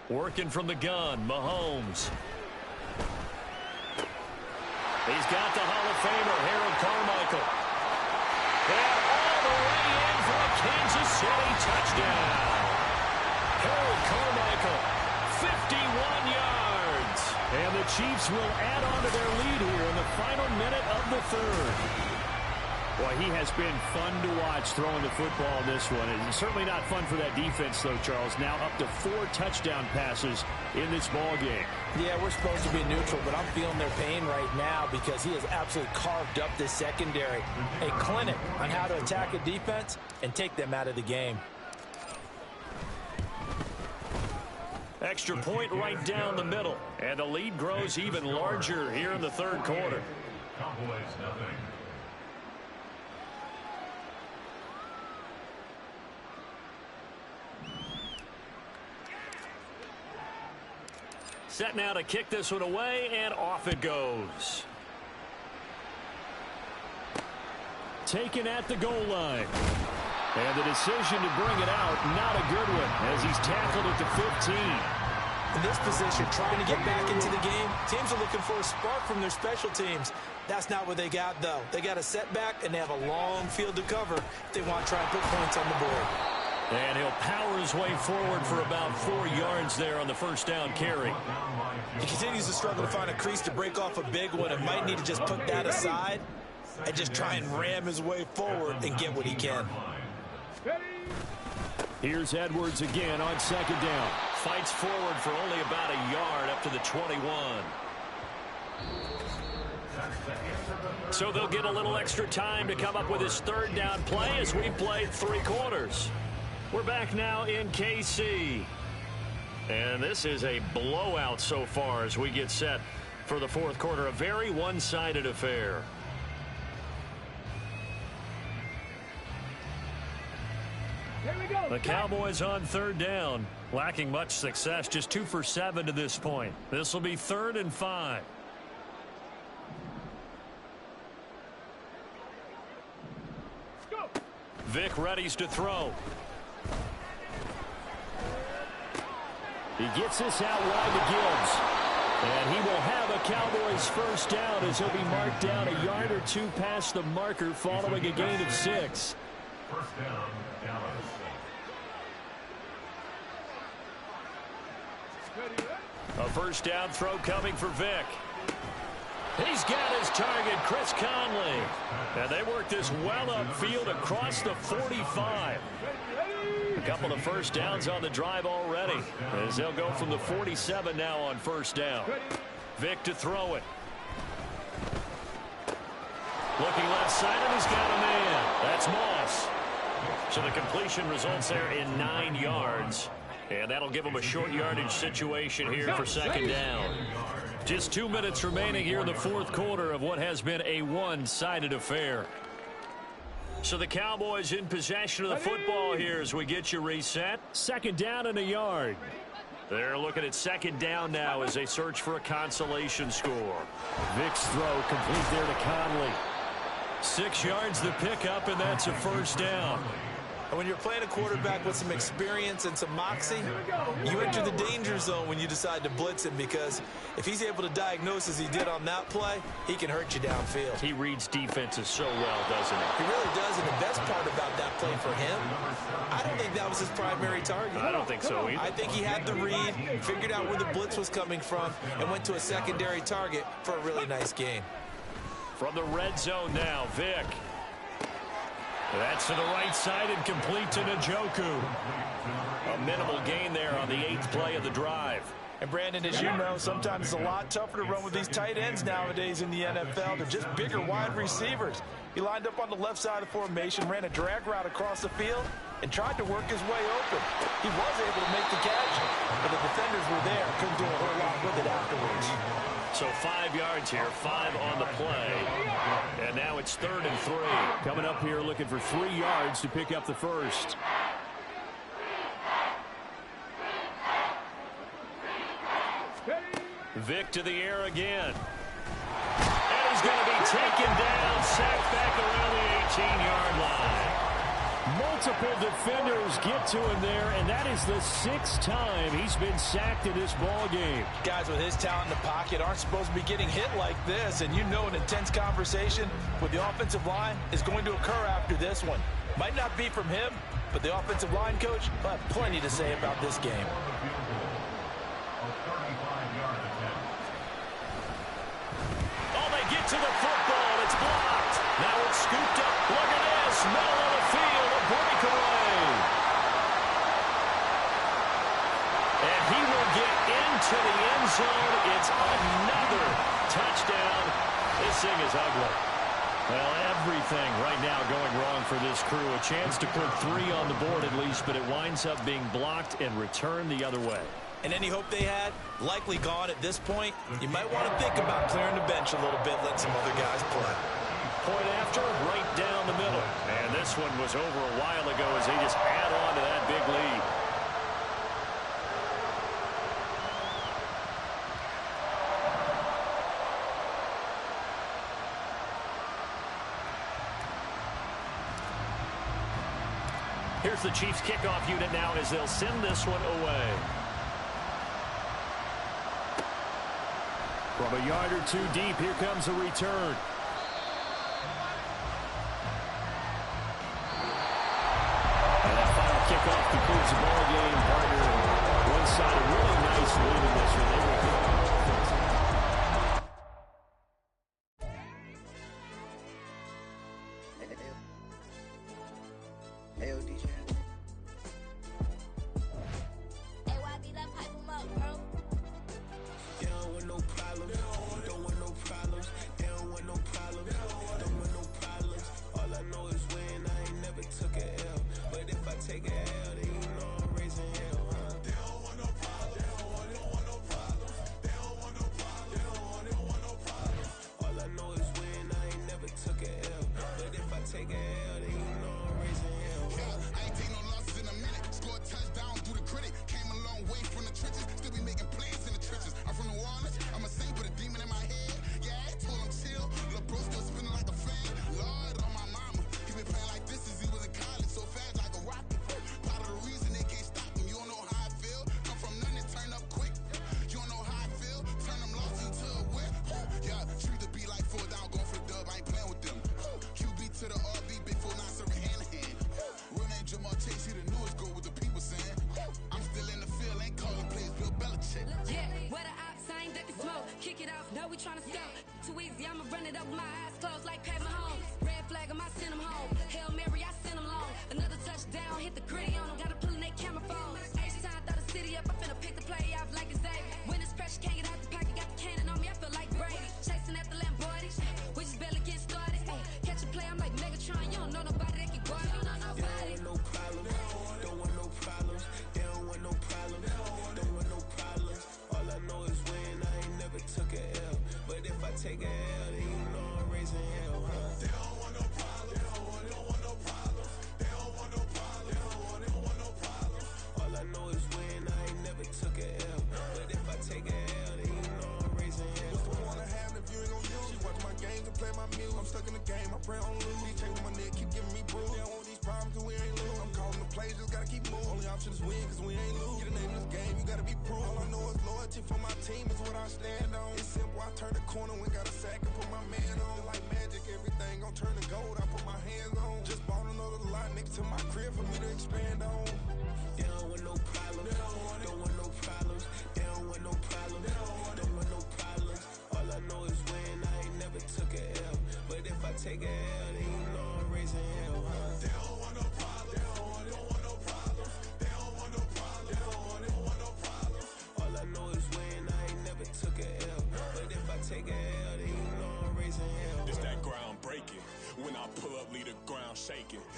Working from the gun, Mahomes. He's got the Hall of Famer, Harold Carmichael. And all the way in for a Kansas City touchdown. Harold Carmichael, 51 yards. And the Chiefs will add on to their lead here in the final minute of the third. Boy, he has been fun to watch throwing the football in this one. It's certainly not fun for that defense, though, Charles. Now up to 4 touchdown passes in this ball game. Yeah, we're supposed to be neutral, but I'm feeling their pain right now because he has absolutely carved up this secondary. A clinic on how to attack a defense and take them out of the game. Extra point right down the middle. And the lead grows even larger here in the third quarter. Cowboys nothing. Set now to kick this one away, and off it goes. Taken at the goal line. And the decision to bring it out, not a good one, as he's tackled at the 15. In this position, trying to get back into the game, teams are looking for a spark from their special teams. That's not what they got, though. They got a setback, and they have a long field to cover if they want to try and put points on the board. And he'll power his way forward for about 4 yards there on the first down carry. He continues to struggle to find a crease to break off a big one and might need to just put that aside and just try and ram his way forward and get what he can. Here's Edwards again on second down. Fights forward for only about a yard up to the 21. So they'll get a little extra time to come up with his third down play as we've played 3 quarters. We're back now in KC. And this is a blowout so far as we get set for the fourth quarter. A very one-sided affair. Here we go. The Cowboys on third down. Lacking much success. Just 2 for 7 to this point. This will be 3rd and 5. Let's go. Vic readies to throw. He gets this out wide to Gibbs. And he will have a Cowboys first down as he'll be marked down a yard or 2 past the marker following a gain of 6. First down, Dallas. A first down throw coming for Vic. He's got his target, Chris Conley. And they work this well upfield across the 45. A couple of first downs on the drive already, as they'll go from the 47 now on first down. Vic to throw it. Looking left side, and he's got a man. That's Moss. So the completion results there in 9 yards. And that'll give him a short yardage situation here for second down. Just 2 minutes remaining here in the fourth quarter of what has been a one-sided affair. So the Cowboys in possession of the football here as we get you reset. Second down and a yard. They're looking at second down now as they search for a consolation score. Vic's throw complete there to Conley. 6 yards to pick up, and that's a first down. And when you're playing a quarterback with some experience and some moxie, you enter the danger zone when you decide to blitz him, because if he's able to diagnose as he did on that play, he can hurt you downfield. He reads defenses so well, doesn't he? He really does, and the best part about that play for him, I don't think that was his primary target. I don't think so either. I think he had the read, figured out where the blitz was coming from, and went to a secondary target for a really nice gain. From the red zone now, Vic. That's to the right side and complete to Njoku. A minimal gain there on the 8th play of the drive. And Brandon, as you know, sometimes it's a lot tougher to run with these tight ends nowadays in the NFL. They're just bigger wide receivers. He lined up on the left side of the formation, ran a drag route across the field, and tried to work his way open. He was able to make the catch, but the defenders were there. Couldn't do a whole lot with it afterwards. So 5 yards here, 5 on the play. And now it's 3rd and 3. Coming up here looking for 3 yards to pick up the first. Vic to the air again. And he's going to be taken down, sacked back around the 18-yard line. Multiple defenders get to him there, and that is the 6th time he's been sacked in this ball game. Guys with his talent in the pocket aren't supposed to be getting hit like this, and you know an intense conversation with the offensive line is going to occur after this one. Might not be from him, but the offensive line coach will have plenty to say about this game. Oh, they get to the football. It's blocked. Now it's scooped up. Look at this. Middle of the field, a breakaway. And he will get into the end zone. It's another touchdown. This thing is ugly. Well, everything right now going wrong for this crew. A chance to put 3 on the board at least, but it winds up being blocked and returned the other way. And any hope they had, likely gone at this point. You might want to think about clearing the bench a little bit, let some other guys play. Point after, right down the middle. And this one was over a while ago as they just add on to that big lead. Here's the Chiefs kickoff unit now as they'll send this one away. From a yard or 2 deep, here comes a return. And that final kickoff concludes the ball game, partner. One side, a really nice lead in this one.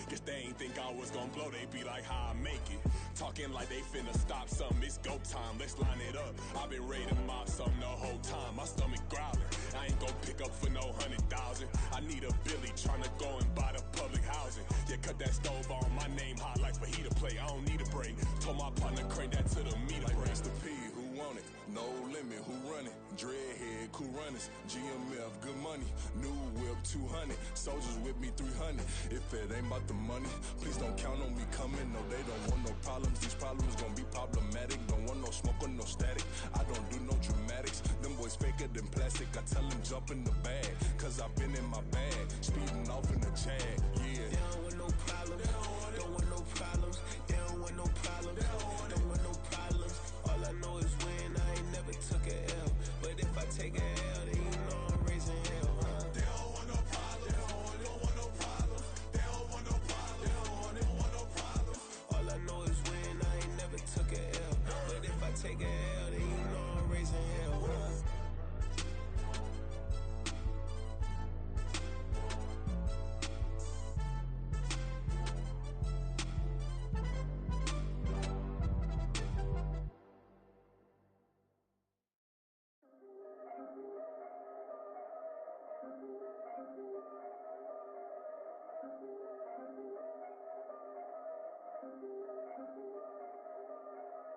Guess they ain't think I was gonna blow, they be like how I make it. Talking like they finna stop something, it's go time, let's line it up. I've been ready to mob something the whole time, my stomach growling. I ain't gon' pick up for no 100,000. I need a Billy tryna go and buy the public housing. Yeah, cut that stove on, my name hot like fajita play. I don't need a break. Told my partner crank that to the meter. Like race the P, who want it? No limit, who run it? dreadhead, cool runners, GMF, good money, new whip 200, soldiers with me 300. If it ain't about the money, please don't count on me coming. No, they don't want no problems. These problems gon' be problematic. Don't want no smoke or no static. I don't do no dramatics. Them boys faker than plastic. I tell them jump in the bag, cause I've been in my bag, speeding off in the Jag. Yeah. They don't want no problems. Don't want no problems. They don't want no problems. Don't want no problems. All I know is win. I ain't never took a L. But if I take a L, then you know I'm raising hell, huh? They don't want no problems. They don't want no problems. They don't want no problems. They don't want no problems. All I know is win. I ain't never took a L. But if I take a L, then you know I'm raising hell, huh?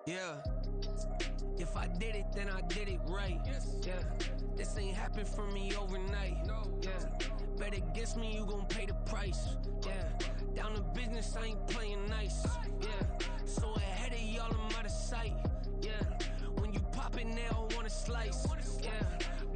Yeah, if I did it, then I did it right. Yeah, this ain't happened for me overnight. Yeah, bet against me, you gon' pay the price. Yeah, down to business, I ain't playing nice. Yeah, so ahead of y'all, I'm out of sight. Yeah, when you pop it, they all wanna slice. Yeah,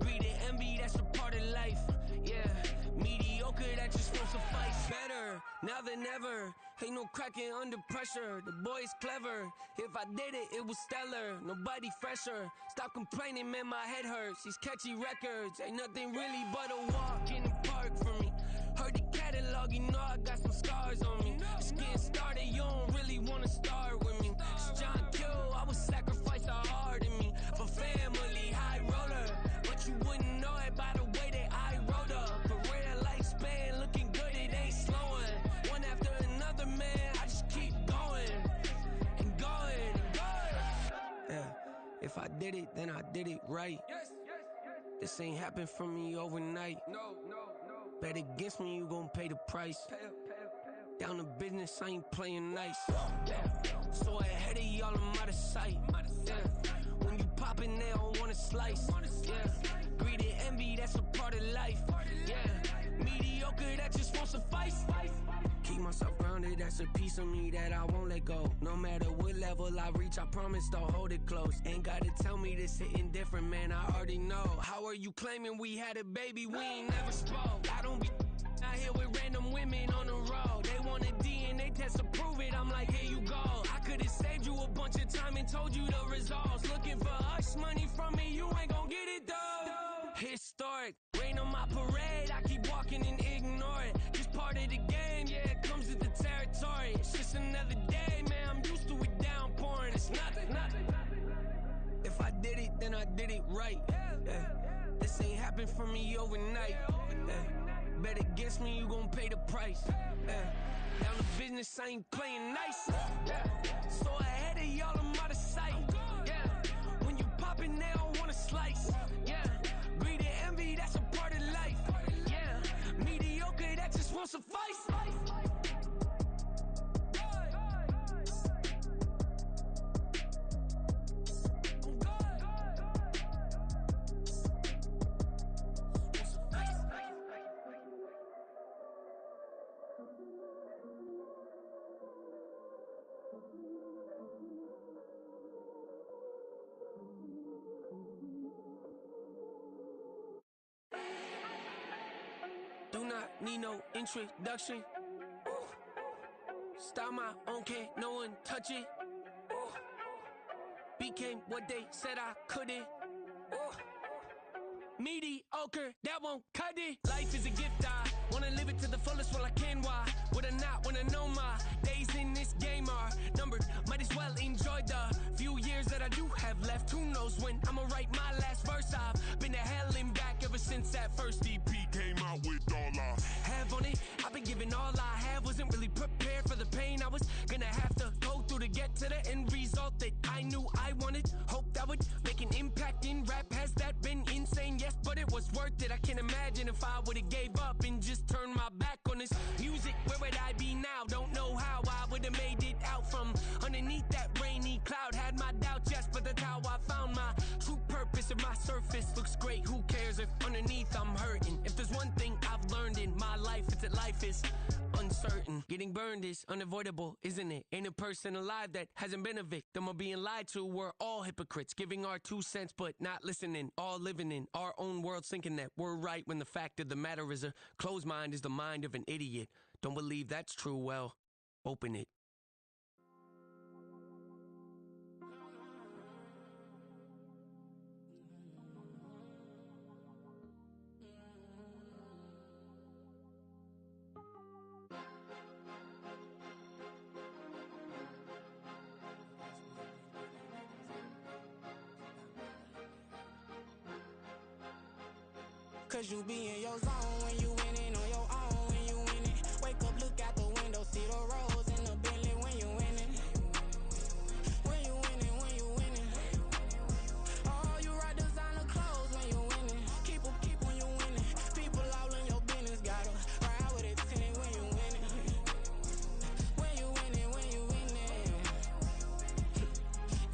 greed and envy, that's a part of life. Yeah, mediocre, that just won't suffice. Better now than ever. Ain't no cracking under pressure. The boy's clever. If I did it, it was stellar. Nobody fresher. Stop complaining, man, my head hurts. These catchy records ain't nothing really but a walk in the park for me. Heard the catalog, you know I got some scars on me. Just getting started, you don't really wanna start with me. It's John Kill, I would sacrifice a heart in me for family, high roller. But you wouldn't know it by the way that I wrote up. A real lifespan, looking good, it ain't slowing. One after another, man, I just keep going and going and going. Yeah, if I did it, then I did it right. This ain't happened for me overnight. No. Bet against me, you gon' pay the price. Down to business, I ain't playing nice. Yeah. So ahead of y'all, I'm out of sight. Yeah. When you poppin', they don't wanna slice. Yeah. Greed and envy, that's a part of life. Yeah. Mediocre, that just won't suffice. Keep myself grounded, that's a piece of me that I won't let go. No matter what level I reach, I promise to hold it close. Ain't gotta tell me this hitting different, man, I already know. How are you claiming we had a baby, we ain't never spoke? I don't be out here with random women on the road. They want a DNA test to prove it, I'm like, here you go. I could've saved you a bunch of time and told you the results. Looking for hush money from me, you ain't gon' get it though. Historic, rain on my parade, I keep walking and ignore it. Just part of the game, yeah, it comes with the territory. It's just another day, man, I'm used to it downpouring. It's nothing. If I did it, then I did it right. Yeah. This ain't happened for me overnight. Yeah. Bet against me, you gon' pay the price. Yeah. Down to business, I ain't playing nice. Yeah. So ahead of y'all, I'm out of sight. Yeah. When you poppin', they don't wanna slice. Yeah. Greed and envy, that's a part of life. Yeah. Mediocre, that just won't suffice. Do not need no introduction. Start my own, can't no one touch it. Became what they said I couldn't. Mediocre, that won't cut it. Life is a gift, I wanna live it to the fullest while I can. Why would I not wanna know my days in this game are numbered? Might as well enjoy the few years that I do have left. Who knows when I'ma write my last verse? I've been to hell and back ever since that first EP came out with all I have on it. I've been giving all I have, wasn't really prepared for the pain I was gonna have to go through to get to the end result that I knew I wanted. Hoped I would make an impact in rap. Has that been insane? Yes, but it was worth it. I can't imagine if I would've gave up and just turned my back on this music. Where would I be now? Don't know how I would've made it out from underneath that rainy cloud. Had my doubts, yes, but that's how I found my true purpose. And my surface looks underneath I'm hurting. If there's one thing I've learned in my life, it's that life is uncertain. Getting burned is unavoidable, isn't it? Ain't a person alive that hasn't been a victim of being lied to. We're all hypocrites, giving our 2 cents but not listening. All living in our own world, thinking that we're right when the fact of the matter is a closed mind is the mind of an idiot. Don't believe that's true? Well, open it. Cause you be in your zone when you winning on your own when you winning. Wake up, look out the window, see the rose in the Bentley when you winning. When you winning, when you winning. Oh, you rock designer clothes when you winning. Keep when you winning. People all in your business, gotta ride with it tinted when you winning. When you winning, when you winning.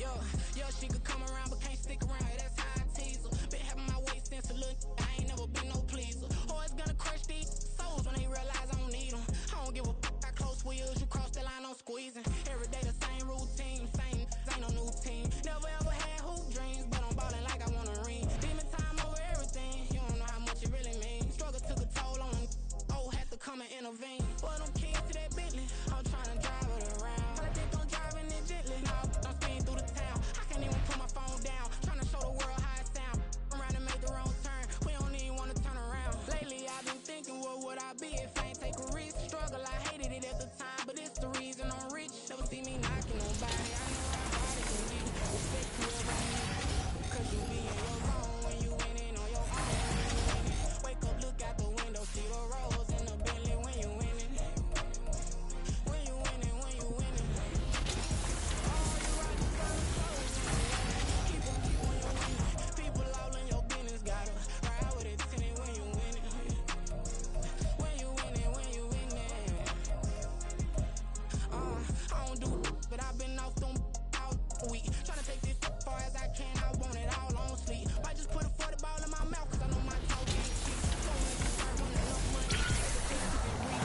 Yo, she could come around but can't stick around. Yeah, that's how I tease her. Been having my waist since a little. I ain't never been no pleaser. Always gonna crush these souls when they realize I don't need them. I don't give a how close we is. You cross the line, I'm squeezing. Every day the same routine, same ain't no new team. Never ever had hoop dreams, but I'm ballin' like I want a ring. Demon time over everything. You don't know how much it really means. Struggle took a toll on them. Oh, had to come and intervene. Boy, them kids to that Bentley. I'm tryna drive it around. I think I'm driving it gently. Now I'm speeding through the town. I can't even put my phone down. Tryna show the world how it sound. Around and make the wrong turn. We don't even wanna turn around. Lately I've been thinking, what would I be if I ain't take a risk? Struggle, I hated it at the time, but it's the reason I'm rich. Never see me knocking nobody. I know how hard it can be. Respect whoever you need. Cause you be in your zone when you winning on your own when you winning. Wake up, look out the window, see the rose in the Bentley when you winning. When you winning, when you winning. Oh, you rock designer clothes when you winning. Keep when you winning. People all in your business, gotta ride with it tinted when you winning. When you winning, when you winning. I don't do but I've been off them all week. Tryna take this far as I can, I want it all on sleep. Might just put a 40 ball in my mouth, cause I know my talk ain't cheap. Don't make you start running enough money. Take a pill, keep it brief.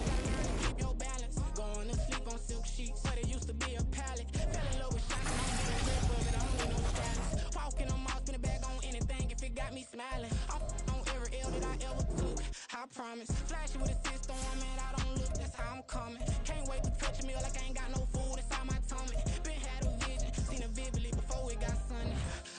Gotta learn to keep your balance. Going to sleep on silk sheets, but it used to be a pallet. Fell in love with shots and I'm getting grip of it, I don't need no stylist. Walking them off, spin a bag on anything if it got me smiling. I'm on every L that I ever took, I promise. Flashy with a system on me, I don't look, that's how I'm coming. Can't wait to touch a meal like I ain't got no food inside my tummy. Been had a vision, seen it vividly before it got sunny.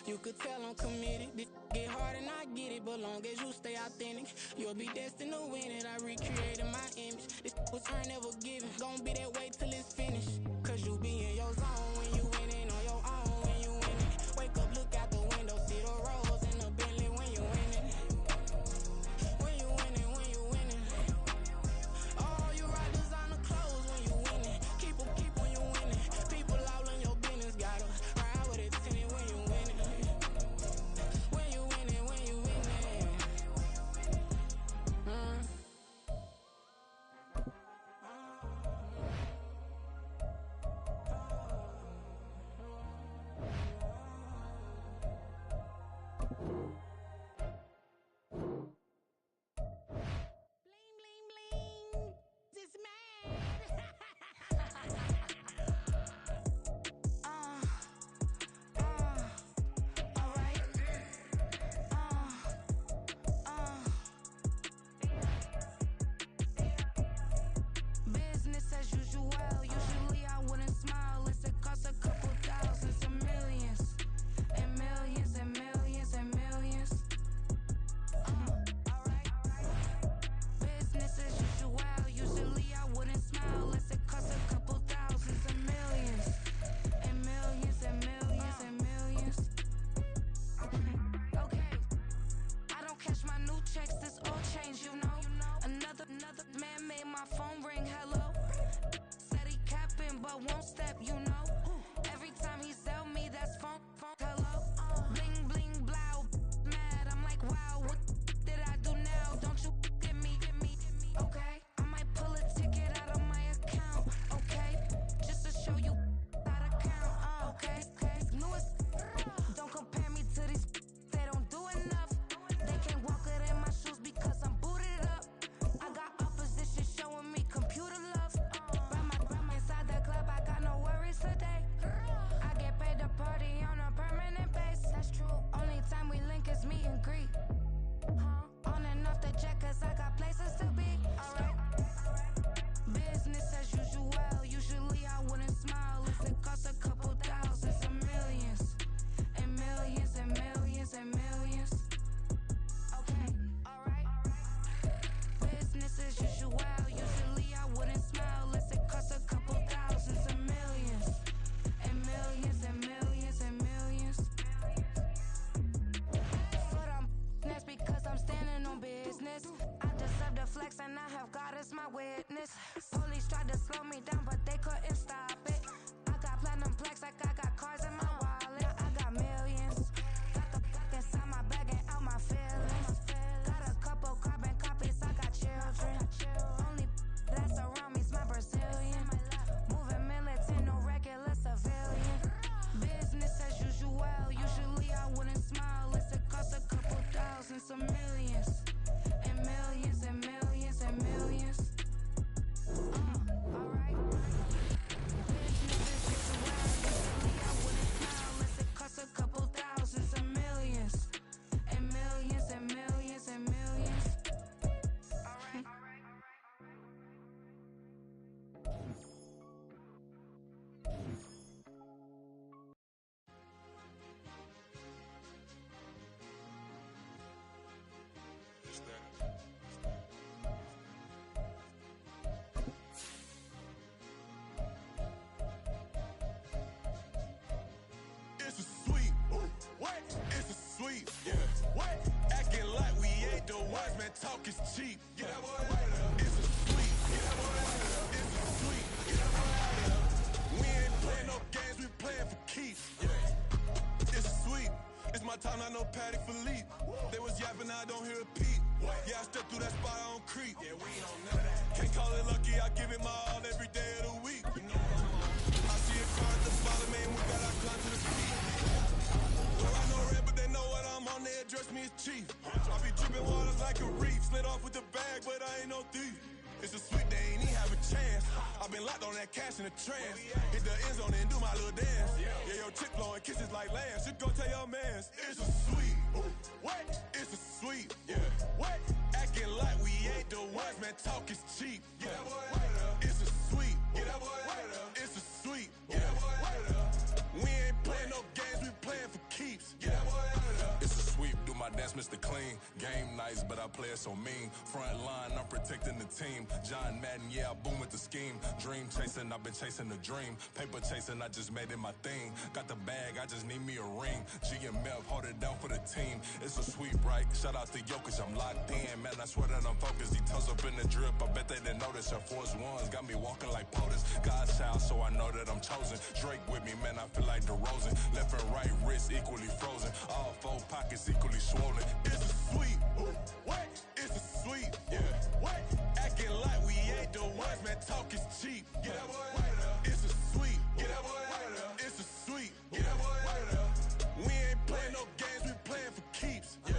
You could tell I'm committed. This get hard and I get it, but long as you stay authentic, you'll be destined to win it. I recreated my image. This was her never given. Gonna be that way till it's finished. Cause you be in your zone when you winning on your own when you winning. Wake up, look out the window, see the rose in the Bentley when you winning. When you winning, when you winning. Oh, you rock designer clothes when you winning. Keep when you winning. People all in your business, gotta ride with it tinted when you winning. When you winning, when you winning. Bling, bling, bling. This man. Alright. Business as usual. Usually I wouldn't smile unless it costs a couple thousands and millions. And millions and millions and millions. business. Police tried to slow me down, but they couldn't stop it. I got platinum plaques like I got cars in my wallet. I got millions. Got the fuck inside my bag and out my feelings. Got a couple carbon copies, I got children. Only that's around me's my Brazilian. Moving militant, no regular civilian. Business as usual, usually I wouldn't smile. It's it cost a couple thousands of millions. And millions and millions and millions. Alright. Business as usual, usually I wouldn't smile. Unless it cost a couple thousands of millions. And millions and millions and millions. Alright. It's a sweet, what? It's a sweet, yeah. What? Acting like we ain't the ones, man. Talk is cheap, yeah. It's a sweet, yeah. It's a sweet, yeah. We ain't playing no games, we playing for keeps, yeah. It's a sweet. It's my time, not no Patty Philippe. They was yapping, I don't hear a peep. Yeah, I step through that spot, I don't creep. Yeah, we ain't on none of that. Can't call it lucky, I give it my all every day of the week. You know I see a car at the bottom, man, we got our climb to the peak. Well, I know red, but they know what I'm on, they address me as chief. I be dripping waters like a reef, slid off with the bag, but I ain't no thief. It's a sweet, they ain't even have a chance. I been locked on that cash in the trance. Hit the end zone and do my little dance. Yeah, your chick blowing kisses like lambs. You go tell your mans. It's a sweet. What? It's a sweet. Yeah. What? Acting like we ain't the ones, man. Talk is cheap. Yeah. It's a sweet. It's a sweet. Yeah. We ain't playing no games, we playing for keeps. Yeah. It's a sweep, do my dance, Mr. Clean. Game nice, but I play it so mean. Front line, I'm protecting the team. John Madden, yeah, I boom with the scheme. Dream chasing, I've been chasing the dream. Paper chasing, I just made it my thing. Got the bag, I just need me a ring. GMF, hold it down for the team. It's a sweep, right? Shout out to Jokic, I'm locked in. Man, I swear that I'm focused. He toes up in the drip, I bet they didn't notice. Her force ones got me walking like POTUS. God's child, so I know that I'm chosen. Drake with me, man, I feel like DeRozan. Left and right wrist equally frozen. All four pockets equally swollen. It's a sweet. What? It's a sweet. Yeah. What? Acting like we ain't the ones, man. Talk is cheap. Yeah. It's a sweet. It's a sweet. Yeah. We ain't playing no games, we playing for keeps. Yeah.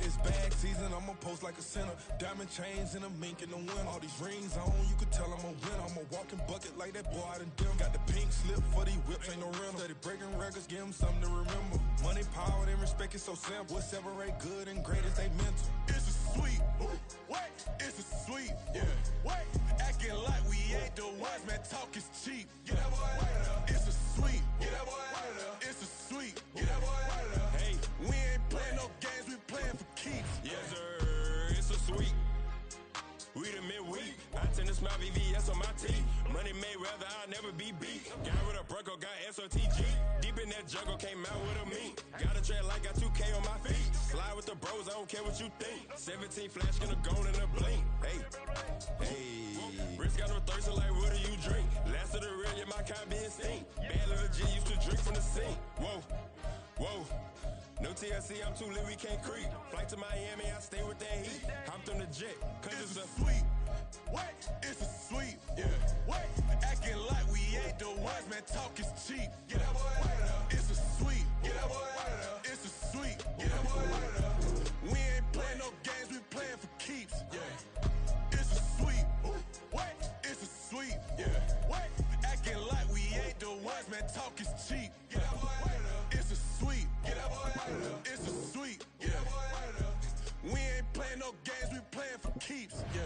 It's bag season, I'ma post like a sinner. Diamond chains and a mink in the wind. All these rings on, you could tell I'm a winner. I'm a walking bucket like that boy out in dim. Got the pink slip for these whips, ain't no rental. Steady breaking records, give them something to remember. Money, power, and respect is so simple. What separate good and great is they mental. It's a sweet. What? It's a sweet. Yeah. What? Acting like we ain't the ones, man. Talk is cheap. Yeah. It's a sweet. It's a sweet. Yeah. Hey, we ain't playing no games, we playing for keeps. Yes, sir. It's a sweet. We the midweek. I tend to smile VVS on my teeth. Money made rather I'll never be beat. Got with a Bronco, got SOTG. Deep in that jungle, came out with a meat. Got a tread like got 2K on my feet. Slide with the bros, I don't care what you think. 17 flash gonna go in a blink. Hey. Wrist got no thirst, like what do you drink? Last of the real, yeah, my kind be instinct. Bad little G used to drink from the sink. Whoa. No TLC, I'm too lit, we can't creep. Flight to Miami, I stay with that heat. Hopped on the jet, cause it's a sweet. What? It's a sweet. Yeah. What? Acting like we ain't the ones, man. Talk is cheap. Yeah. It's a sweet. It's a sweet. Yeah. We ain't playing no games, we playing for keeps. Yeah. It's a sweet. What? It's a sweet. Yeah. What? Acting like we ain't the ones, man. Talk is cheap. Yeah. It's a sweet. It's a sweet. Yeah. We ain't playing no games, we playing for keeps. Yeah.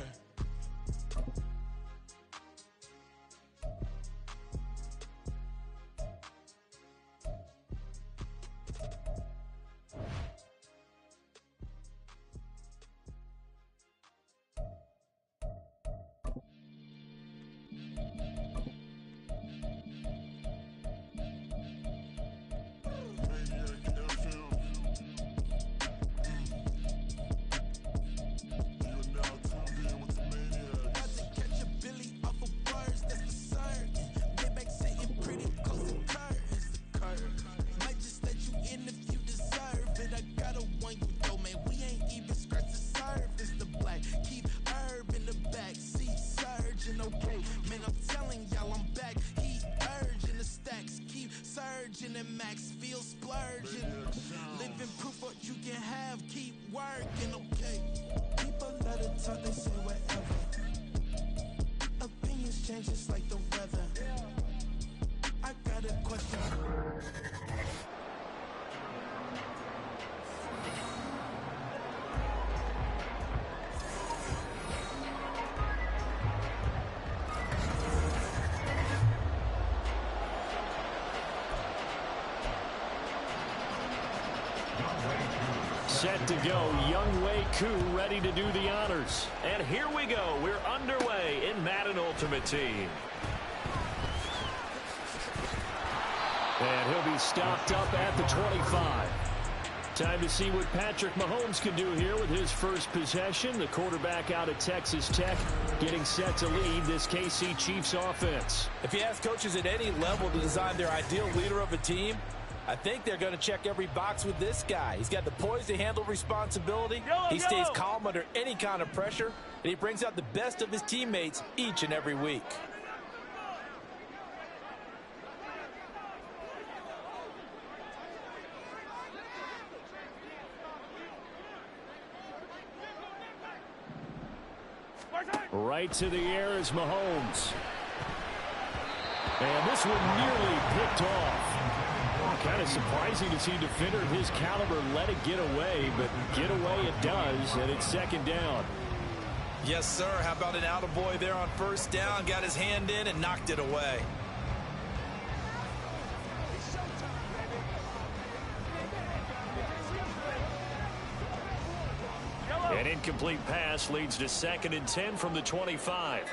and max, feel splurging. Living proof what you can have, keep working, okay. People let it talk, they say whatever. Opinions change just like the weather. I got a question. Set to go, Young Wei Koo ready to do the honors. And here we go. We're underway in Madden Ultimate Team. And he'll be stopped up at the 25. Time to see what Patrick Mahomes can do here with his first possession. The quarterback out of Texas Tech getting set to lead this KC Chiefs offense. If you ask coaches at any level to design their ideal leader of a team, I think they're going to check every box with this guy. He's got the poise to handle responsibility. He stays calm under any kind of pressure, and he brings out the best of his teammates each and every week. Right to the air is Mahomes. And this one nearly picked off. Kind of surprising to see a defender of his caliber let it get away, but get away it does, and it's second down. Yes, sir. How about an attaboy there on first down? Got his hand in and knocked it away. An incomplete pass leads to 2nd and 10 from the 25.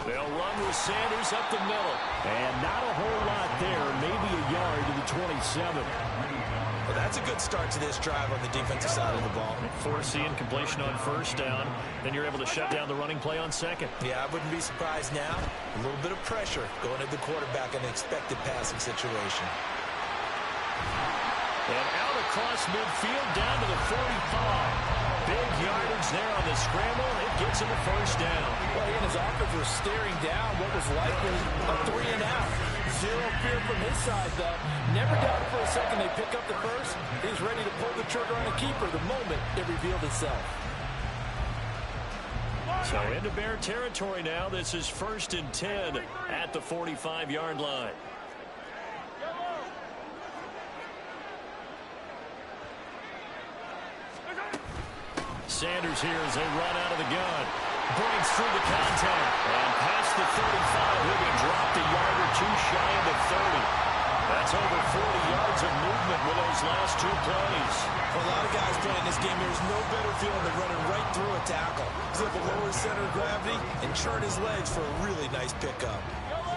They'll run with Sanders up the middle. And not a whole lot there. Maybe a yard to the 27. Well, that's a good start to this drive on the defensive side of the ball. Force the incompletion on first down. Then you're able to shut down the running play on second. Yeah, I wouldn't be surprised now. A little bit of pressure going at the quarterback in an expected passing situation. And out across midfield down to the 45. Big yardage there on the scramble. It gets him a first down. Well, he and his offense were staring down what was likely a 3-and-out. Zero fear from his side, though. Never doubted for a second they pick up the first. He's ready to pull the trigger on a keeper the moment it revealed itself. So into Bear territory now. This is 1st and 10 at the 45-yard line. Sanders here as they run out of the gun. Breaks through the contact. And past the 35, he'll be dropped a yard or two shy of the 30. That's over 40 yards of movement with those last two plays. For a lot of guys playing this game, there's no better feeling than running right through a tackle. He's able to lower his center of gravity and churn his legs for a really nice pickup.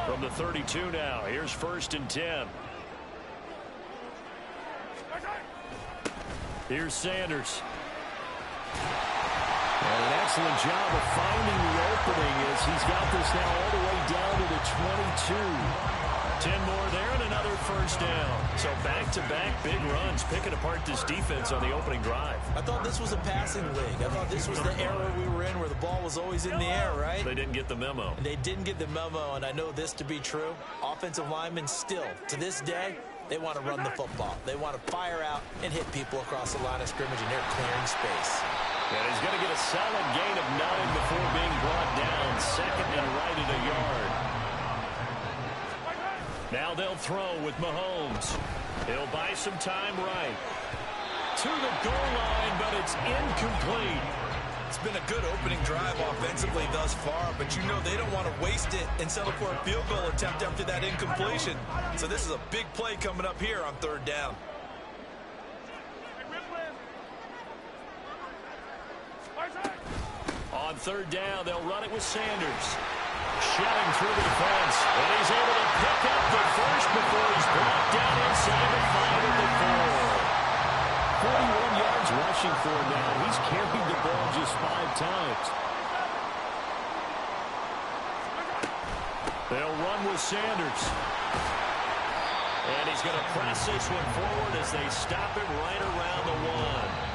From the 32 now, here's 1st and 10. Here's Sanders. And an excellent job of finding the opening as he's got this now all the way down to the 22. 10 more there and another first down. So back-to-back big runs picking apart this defense on the opening drive. I thought this was a passing league. I thought this was the era we were in where the ball was always in the air, right? They didn't get the memo. They didn't get the memo, and I know this to be true. Offensive linemen still, to this day, they want to run the football. They want to fire out and hit people across the line of scrimmage, and they're clearing space. And he's going to get a solid gain of 9 before being brought down. 2nd and right at a yard. Now they'll throw with Mahomes. He'll buy some time right. To the goal line, but it's incomplete. It's been a good opening drive offensively thus far, but you know they don't want to waste it and settle for a field goal attempt after that incompletion. So this is a big play coming up here on 3rd down. On 3rd down, they'll run it with Sanders. Shelling through the defense, and he's able to pick up the first before he's brought down inside the 5 at the 4. 41 yards rushing for him now. He's carried the ball just 5 times. They'll run with Sanders. And he's going to press this one forward as they stop him right around the 1.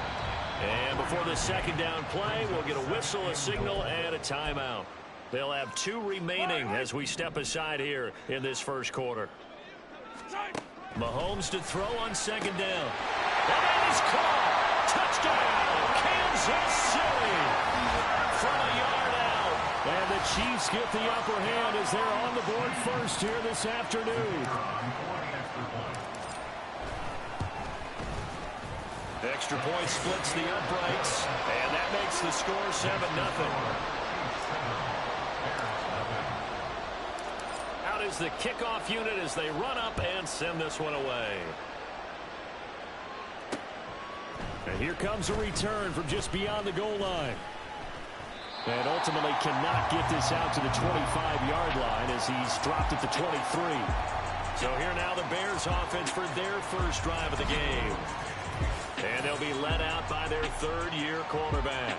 And before the 2nd down play, we'll get a whistle, a signal, and a timeout. They'll have 2 remaining as we step aside here in this first quarter. Mahomes to throw on second down. That is caught. Touchdown, Kansas City. From a yard out. And the Chiefs get the upper hand as they're on the board first here this afternoon. Extra point splits the uprights, and that makes the score 7-0. Out is the kickoff unit as they run up and send this one away. And here comes a return from just beyond the goal line. And ultimately cannot get this out to the 25-yard line as he's dropped at the 23. So here now the Bears offense for their first drive of the game. And they'll be led out by their third-year quarterback.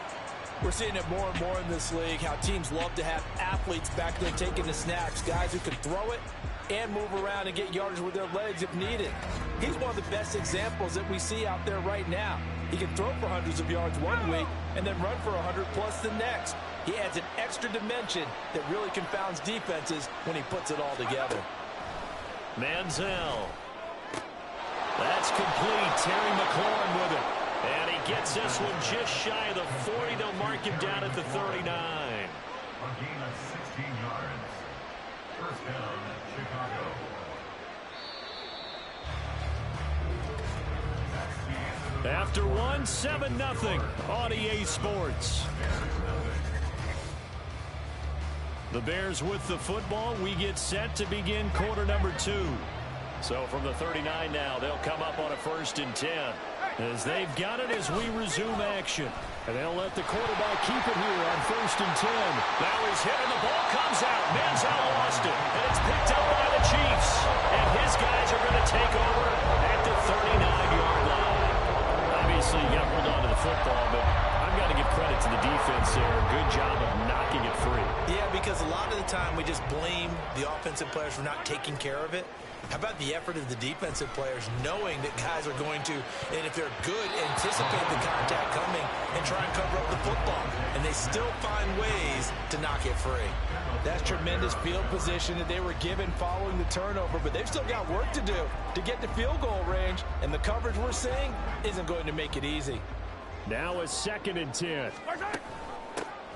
We're seeing it more and more in this league, how teams love to have athletes back there taking the snaps, guys who can throw it and move around and get yardage with their legs if needed. He's one of the best examples that we see out there right now. He can throw for hundreds of yards one week and then run for 100+ the next. He adds an extra dimension that really confounds defenses when he puts it all together. Manziel. That's complete. Terry McLaurin with it. And he gets this one just shy of the 40. They'll mark him down at the 39. A gain of 16 yards. First down, Chicago. After 1, 7-0 on EA Sports. The Bears with the football. We get set to begin quarter number 2. So from the 39 now, they'll come up on a 1st and 10. As they've got it as we resume action. And they'll let the quarterback keep it here on 1st and 10. Now he's hit and the ball comes out. Manziel lost it. And it's picked up by the Chiefs. And his guys are going to take over at the 39-yard line. Obviously, you got to hold on to the football, but I've got to give credit to the defense there. Good job of knocking it free. Yeah, because a lot of the time we just blame the offensive players for not taking care of it. How about the effort of the defensive players knowing that guys are going to, and if they're good, anticipate the contact coming and try and cover up the football. And they still find ways to knock it free. That's tremendous field position that they were given following the turnover, but they've still got work to do to get to field goal range, and the coverage we're seeing isn't going to make it easy. Now a 2nd and 10.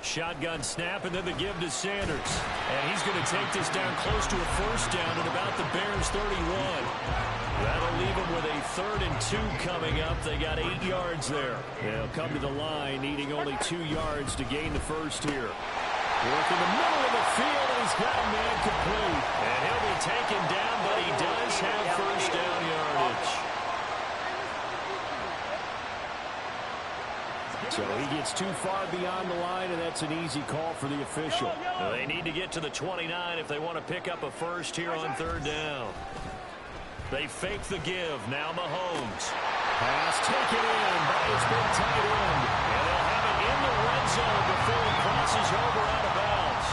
Shotgun snap and then the give to Sanders. And he's going to take this down close to a 1st down at about the Bears 31. That'll leave them with a 3rd and 2 coming up. They got 8 yards there. They'll come to the line needing only 2 yards to gain the 1st here. Work in the middle of the field and he's got a man complete. And he'll be taken down, but he does have 1st down yardage. So he gets too far beyond the line, and that's an easy call for the official. They need to get to the 29 if they want to pick up a 1st here on 3rd down. They fake the give. Now Mahomes. Pass taken in by his big tight end. And they'll have it in the red zone before he crosses over out of bounds.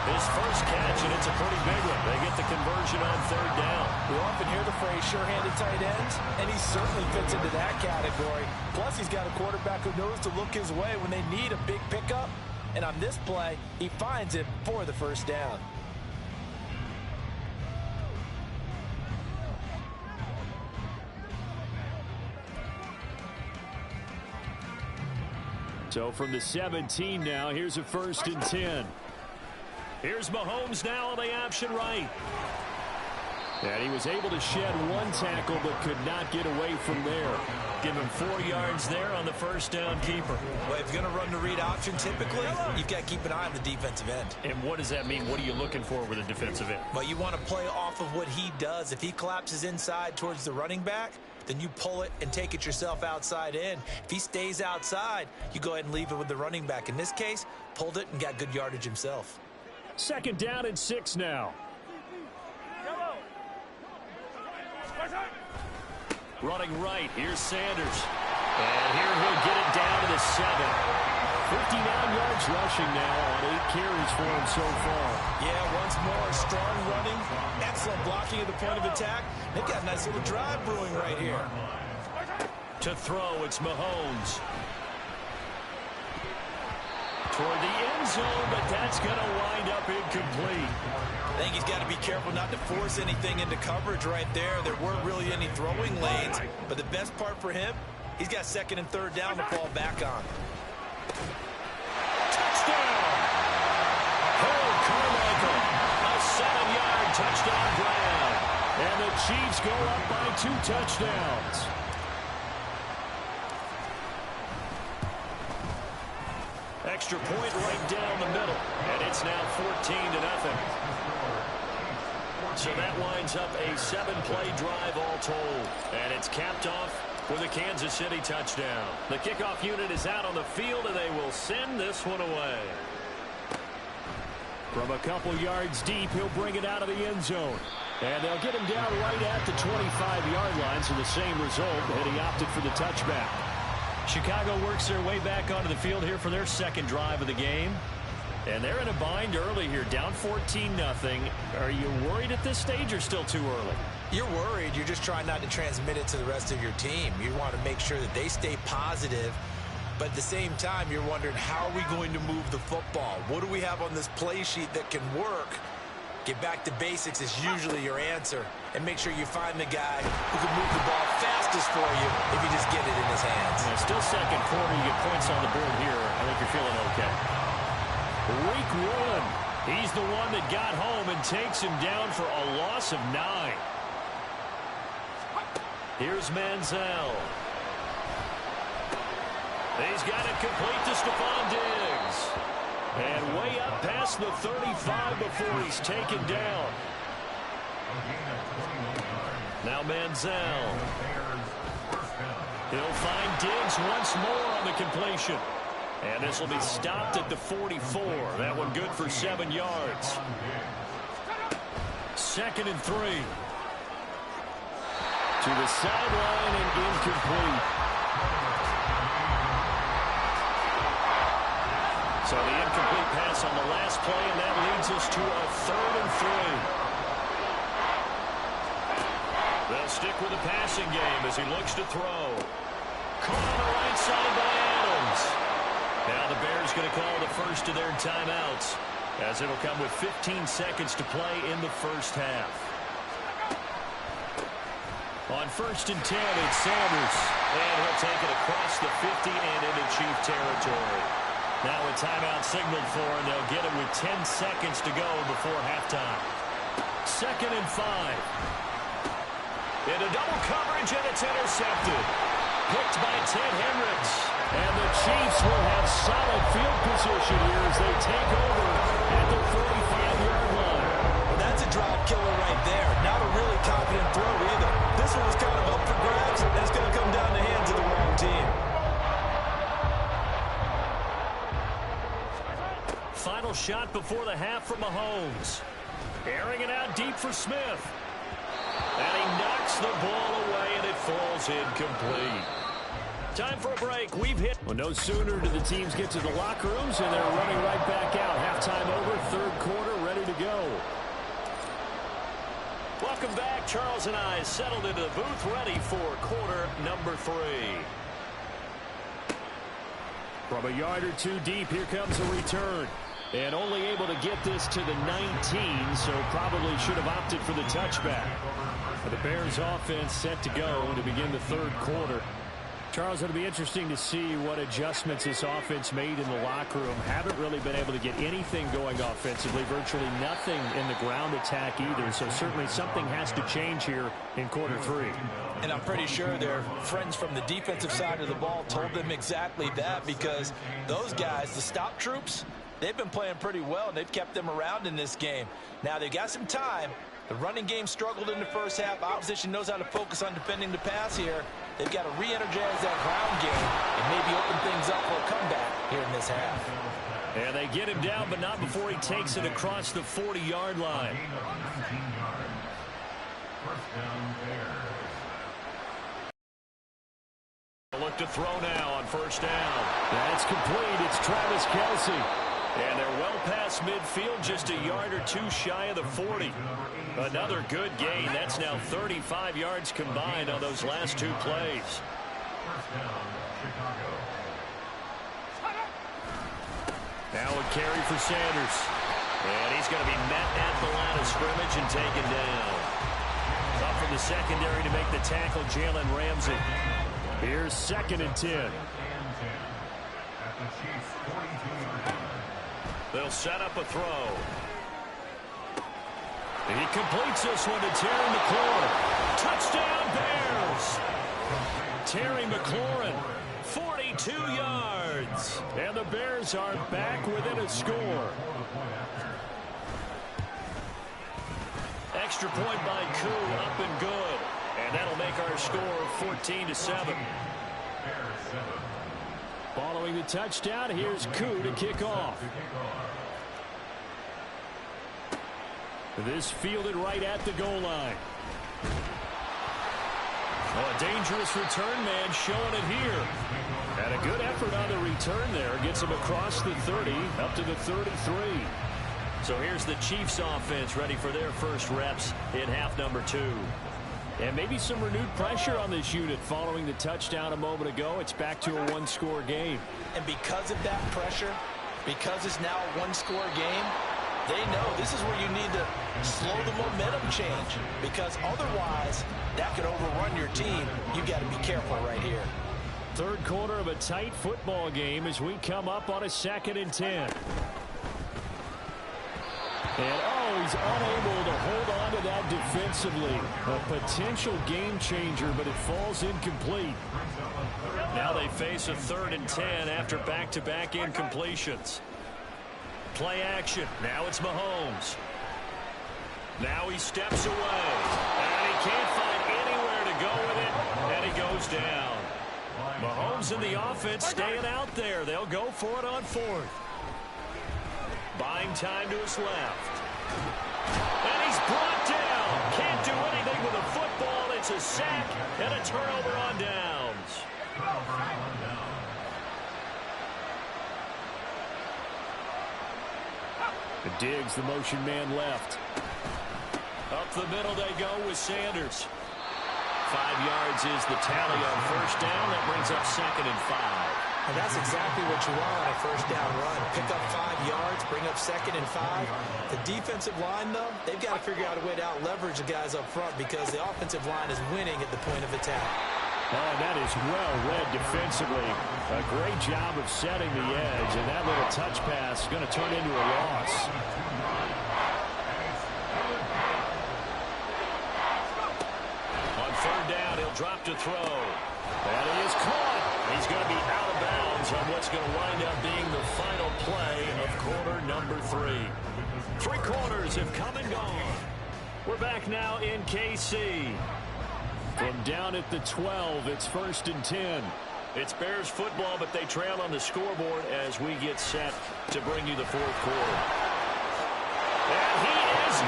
His first catch, and it's a pretty big one. They get the conversion on 3rd down. We often hear the phrase sure-handed tight ends, and he certainly fits into that category. Plus, he's got a quarterback who knows to look his way when they need a big pickup. And on this play, he finds it for the 1st down. So from the 17 now, here's a 1st and 10. Here's Mahomes now on the option right. And he was able to shed 1 tackle but could not get away from there. Give him 4 yards there on the 1st down keeper. Well, if you're going to run the read option, typically, you've got to keep an eye on the defensive end. And what does that mean? What are you looking for with a defensive end? Well, you want to play off of what he does. If he collapses inside towards the running back, then you pull it and take it yourself outside in. If he stays outside, you go ahead and leave it with the running back. In this case, pulled it and got good yardage himself. 2nd down and 6 now. Running right, here's Sanders. And here he'll get it down to the 7. 59 yards rushing now on 8 carries for him so far. Yeah, once more, strong running, excellent blocking at the point of attack. They've got a nice little drive brewing right here. To throw, it's Mahomes. toward the end zone, but that's going to wind up incomplete. I think he's got to be careful not to force anything into coverage right there. There weren't really any throwing lanes, but the best part for him, he's got second and third down to fall back on. Touchdown! Harold Carmichael, a 7-yard touchdown grab. And the Chiefs go up by 2 touchdowns. Extra point right down the middle, and it's now 14-0. So that winds up a 7-play drive all told, and it's capped off with a Kansas City touchdown. The kickoff unit is out on the field, and they will send this one away. From a couple yards deep, he'll bring it out of the end zone. And they'll get him down right at the 25-yard line, so the same result, and he opted for the touchback. Chicago works their way back onto the field here for their second drive of the game. And they're in a bind early here, down 14-0. Are you worried at this stage or still too early? You're worried. You're just trying not to transmit it to the rest of your team. You want to make sure that they stay positive. But at the same time, you're wondering, how are we going to move the football? What do we have on this play sheet that can work? Get back to basics is usually your answer. And make sure you find the guy who can move the ball fastest for you if you just get it in his hands. Yeah, still second quarter. You get points on the board here. I think you're feeling okay. Week 1. He's the one that got home and takes him down for a loss of 9. Here's Manziel. He's got it complete to Stephon Diggs. And way up past the 35 before he's taken down. Now Manziel. He'll find Diggs once more on the completion. And this will be stopped at the 44. That one good for 7 yards. 2nd and 3. To the sideline and incomplete. So the incomplete pass on the last play, and that leads us to a 3rd and 3. They'll stick with the passing game as he looks to throw. Caught on the right side by Adams. Now the Bears going to call the first of their timeouts, as it'll come with 15 seconds to play in the first half. On 1st and 10, it's Sanders. And he'll take it across the 50 and into Chief territory. Now a timeout signaled for, and they'll get it with 10 seconds to go before halftime. 2nd and 5. Into double coverage, and it's intercepted. Picked by Ted Hendricks. And the Chiefs will have solid field position here as they take over at the 45-yard line. Well, that's a drive killer right there. Not a really confident throw either. This one was kind of up for grabs, and it's going to come down the hands of the wrong team. Final shot before the half from Mahomes. Airing it out deep for Smith. And he knocks the ball away, and it falls incomplete. Time for a break. We've hit. Well, no sooner do the teams get to the locker rooms, and they're running right back out. Halftime over, 3rd quarter, ready to go. Welcome back. Charles and I settled into the booth, ready for quarter number 3. From a yard or two deep, here comes a return. And only able to get this to the 19, so probably should have opted for the touchback. For the Bears offense set to go to begin the 3rd quarter. Charles, it'll be interesting to see what adjustments this offense made in the locker room. Haven't really been able to get anything going offensively. Virtually nothing in the ground attack either. So certainly something has to change here in quarter 3. And I'm pretty sure their friends from the defensive side of the ball told them exactly that, because those guys, the stop troops, they've been playing pretty well, and they've kept them around in this game. Now, they've got some time. The running game struggled in the first half. Opposition knows how to focus on defending the pass here. They've got to re-energize that ground game and maybe open things up for a comeback here in this half. And they get him down, but not before he takes it across the 40-yard line. Look to throw now on 1st down. That's complete. It's Travis Kelce. And they're well past midfield, just a yard or two shy of the 40. Another good gain. That's now 35 yards combined on those last 2 plays. 1st down, Chicago. Now a carry for Sanders. And he's going to be met at the line of scrimmage and taken down. Up from the secondary to make the tackle, Jalen Ramsey. Here's 2nd and 10. They'll set up a throw. He completes this one to Terry McLaurin. Touchdown, Bears! Terry McLaurin, 42 yards. And the Bears are back within a score. Extra point by Koo, up and good. And that'll make our score 14-7. Following the touchdown, here's Koo to kick off. This fielded right at the goal line. Oh, a dangerous return man showing it here. And a good effort on the return there. Gets him across the 30, up to the 33. So here's the Chiefs offense ready for their first reps in half number 2. And maybe some renewed pressure on this unit following the touchdown a moment ago. It's back to a one-score game. And because of that pressure, because it's now a one-score game, they know this is where you need to slow the momentum change, because otherwise that could overrun your team. You got to be careful right here. Third quarter of a tight football game as we come up on a 2nd and 10. And, oh, he's unable to hold on to that defensively. A potential game changer, but it falls incomplete. Now they face a 3rd and 10 after back-to-back incompletions. Play action. Now it's Mahomes. Now he steps away. And he can't find anywhere to go with it. And he goes down. Mahomes and the offense staying out there. They'll go for it on 4th. Buying time to his left. And he's brought down. Can't do anything with a football. It's a sack and a turnover on downs. Diggs, the motion man left. Up the middle they go with Sanders. 5 yards is the tally on first down. That brings up 2nd and 5. And that's exactly what you want on a first down run. Pick up 5 yards, bring up 2nd and 5. The defensive line, though, they've got to figure out a way to out-leverage the guys up front because the offensive line is winning at the point of attack. Oh, that is well read defensively. A great job of setting the edge, and that little touch pass is going to turn into a loss. On 3rd down, he'll drop to throw. And he is caught. He's going to be out of bounds on what's going to wind up being the final play of quarter number 3. 3 quarters have come and gone. We're back now in KC. From down at the 12, it's 1st and 10. It's Bears football, but they trail on the scoreboard as we get set to bring you the 4th quarter. And he is in.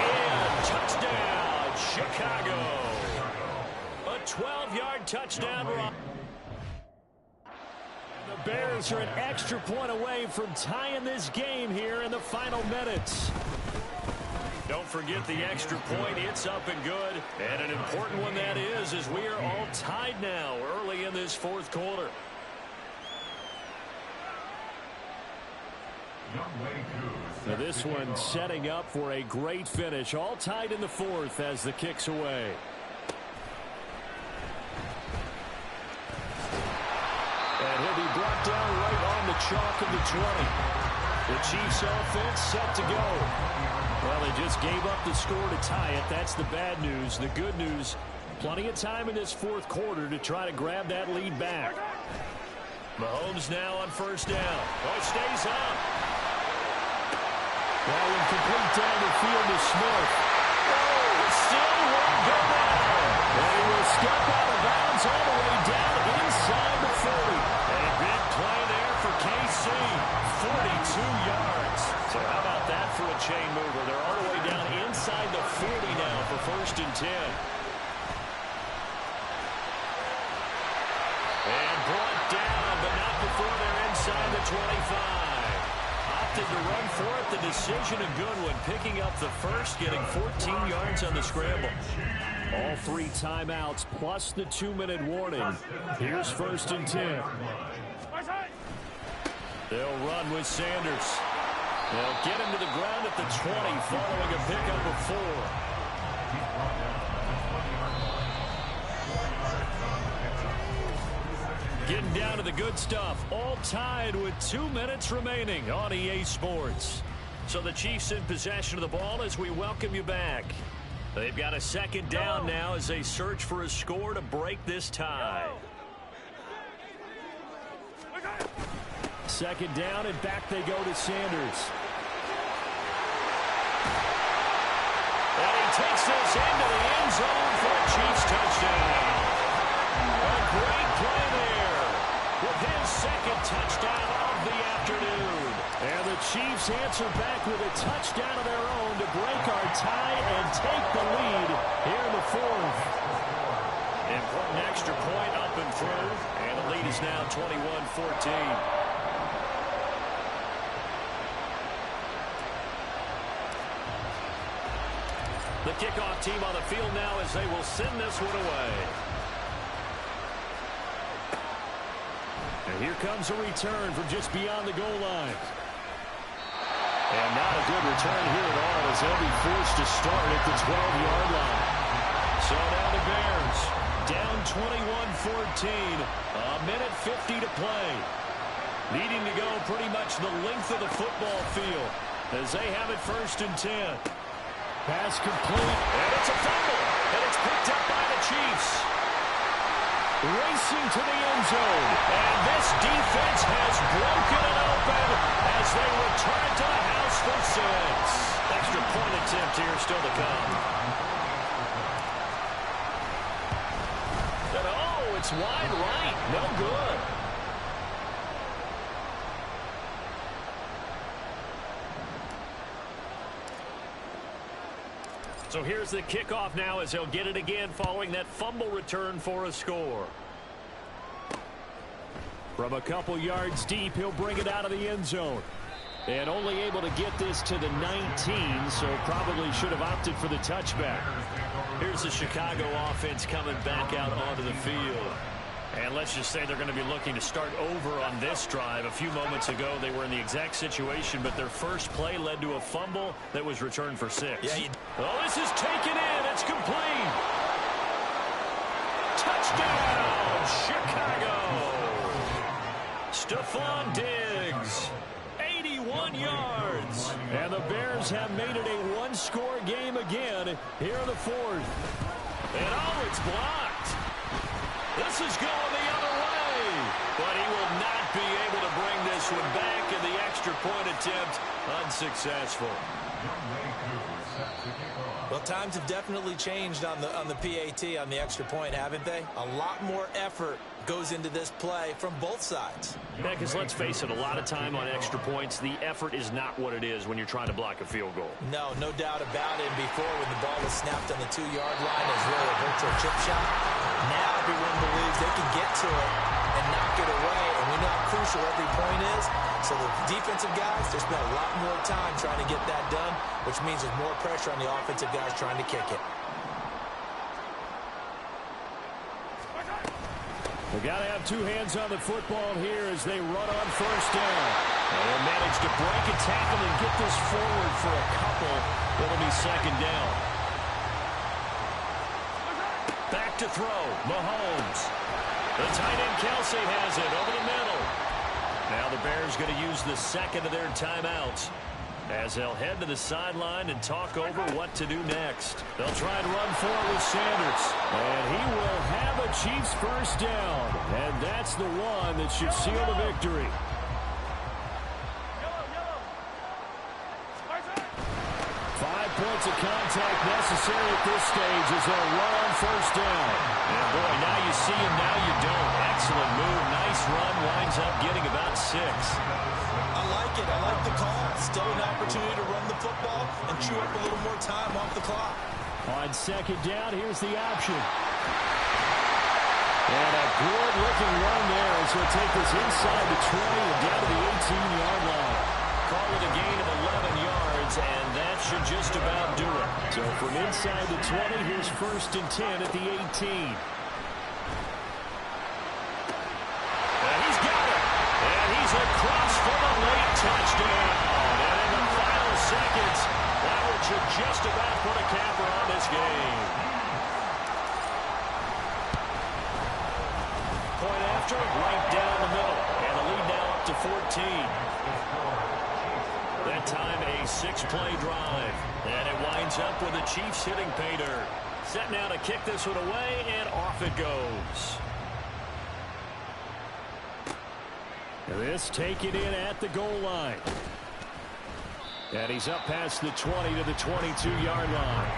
Touchdown, Chicago. A 12-yard touchdown run. The Bears are an extra point away from tying this game here in the final minutes. Don't forget the extra point. It's up and good. And an important one that is, as we are all tied now early in this 4th quarter. Now this one setting up for a great finish. All tied in the 4th as the kick's away. And he'll be brought down right on the chalk of the 20. The Chiefs offense set to go. Well, they just gave up the score to tie it. That's the bad news. The good news, plenty of time in this 4th quarter to try to grab that lead back. Mahomes now on 1st down. Oh, it stays up. Well, incomplete down the field to Smith. Oh, it still won't go down. And he will step out of bounds all the way down inside the 40. A big play there for KC. 42 yards. So how about that for a chain mover? They're all the way down inside the 40 now for 1st and 10. And brought down, but not before they're inside the 25. Opted to run for it. The decision a good one. Picking up the first, getting 14 yards on the scramble. All 3 timeouts plus the 2-minute warning. Here's 1st and 10. They'll run with Sanders. They'll get him to the ground at the 20 following a pickup of 4. Getting down to the good stuff. All tied with 2 minutes remaining on EA Sports. So the Chiefs in possession of the ball as we welcome you back. They've got a second down now as they search for a score to break this tie. Second down, and back they go to Sanders. And he takes this into the end zone for a Chiefs touchdown. A great play there with his second touchdown of the afternoon. And the Chiefs answer back with a touchdown of their own to break our tie and take the lead here in the 4th. Important extra point up and through, and the lead is now 21-14. The kickoff team on the field now as they will send this one away. And here comes a return from just beyond the goal line. And not a good return here at all as they'll be forced to start at the 12-yard line. So now the Bears down 21-14. A minute 50 to play. Needing to go pretty much the length of the football field as they have it 1st and 10. Pass complete, and it's a fumble, and it's picked up by the Chiefs. Racing to the end zone, and this defense has broken it open as they return to the house for 6. Extra point attempt here still to come. And oh, it's wide right, no good. So here's the kickoff now as they'll get it again following that fumble return for a score. From a couple yards deep, he'll bring it out of the end zone. And only able to get this to the 19, so probably should have opted for the touchback. Here's the Chicago offense coming back out onto the field. And let's just say they're going to be looking to start over on this drive. A few moments ago, they were in the exact situation, but their first play led to a fumble that was returned for 6. Yeah, oh, this is taken in. It's complete. Touchdown, Chicago. Stephon Diggs, 81 yards. And the Bears have made it a one-score game again here in the 4th. And oh, it's blocked. This is going the other way, but he will not be able to bring this one back, and the extra point attempt unsuccessful. Well, times have definitely changed on the PAT, on the extra point, haven't they? A lot more effort goes into this play from both sides. Yeah, because let's face it, a lot of time on extra points, the effort is not what it is when you're trying to block a field goal. No doubt about it. And before, when the ball was snapped on the 2-yard line, it was really a virtual chip shot. Now everyone believes they can get to it and knock it away, and we know how crucial every point is. So the defensive guys, they spend a lot more time trying to get that done, which means there's more pressure on the offensive guys trying to kick it. They got to have 2 hands on the football here as they run on 1st down. And they'll manage to break a tackle and get this forward for a couple. It'll be 2nd down. Back to throw, Mahomes. The tight end Kelsey has it over the middle. Now the Bears going to use the 2nd of their timeouts as they'll head to the sideline and talk over what to do next. They'll try and run forward with Sanders. And he will have a Chiefs 1st down. And that's the one that should seal the victory. 5 points of contact necessary at this stage as they'll run on 1st down. And boy, now you see him, now you don't. Excellent move, nice run, winds up getting about 6. I like it. I like the call. Still an opportunity to run the football and chew up a little more time off the clock. On 2nd down, here's the option. And a good-looking run there as he'll take this inside the 20 and down to the 18-yard line. Call it a gain of 11 yards, and that should just about do it. So from inside the 20, here's 1st and 10 at the 18. And he's got it. And he's across for the late touchdown. And in the seconds. That one should just about put a capper on this game. Point after, right down the middle. And the lead now up to 14. That time a 6-play drive. And it winds up with the Chiefs hitting pay dirt. Set now to kick this one away, and off it goes. This taken in at the goal line. And he's up past the 20 to the 22-yard line.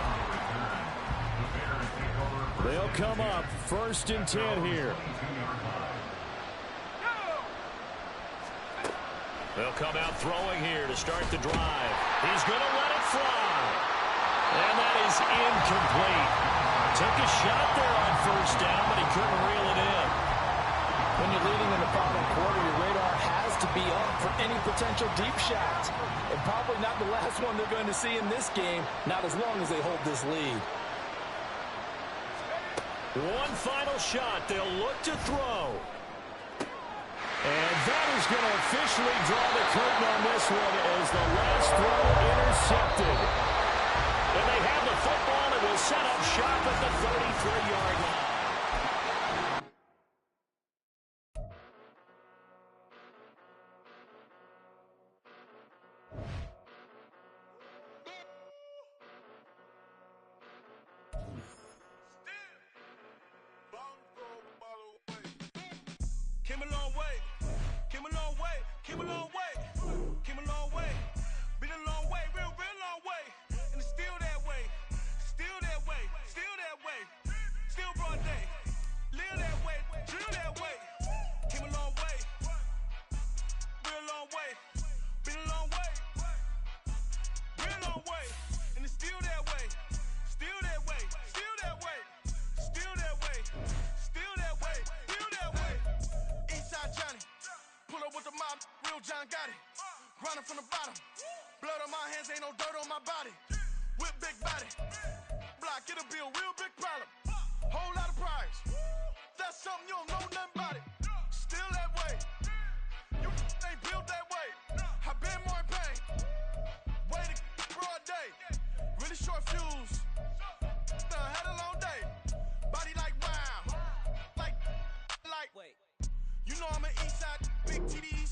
They'll come up 1st and 10 here. They'll come out throwing here to start the drive. He's going to let it fly. And that is incomplete. Took a shot there on 1st down, but he couldn't reel it in. When you're leading in the final quarter, your radar has to be up for any potential deep shots. And probably not the last one they're going to see in this game, not as long as they hold this lead. One final shot. They'll look to throw. And that is going to officially draw the curtain on this one as the last throw intercepted. And they have the football and will set up shop at the 33-yard line. Came a long way, came a long way, came a long way, came a long way, been a long way, real long way, and it's still that way, still that way, still that way, still broad day, live that way, drill that way, came a long way, real long way, been a long way, real long way, and it's still that way, still that way, still that way, still that way, still that way, still that way. Eastside Johnny, pull up with the mob, real John Gotti. Grinding from the bottom, blood on my hands, ain't no dirt on my body. With big body, block, it'll be a real big problem. Whole lot of prize, that's something you don't know nothing about it. Still that way, you ain't built that way. I been more in pain, way to broad day. Really short fuse, had a long day. Body like wow, like. Wait. You know I'm an Eastside, big TDs,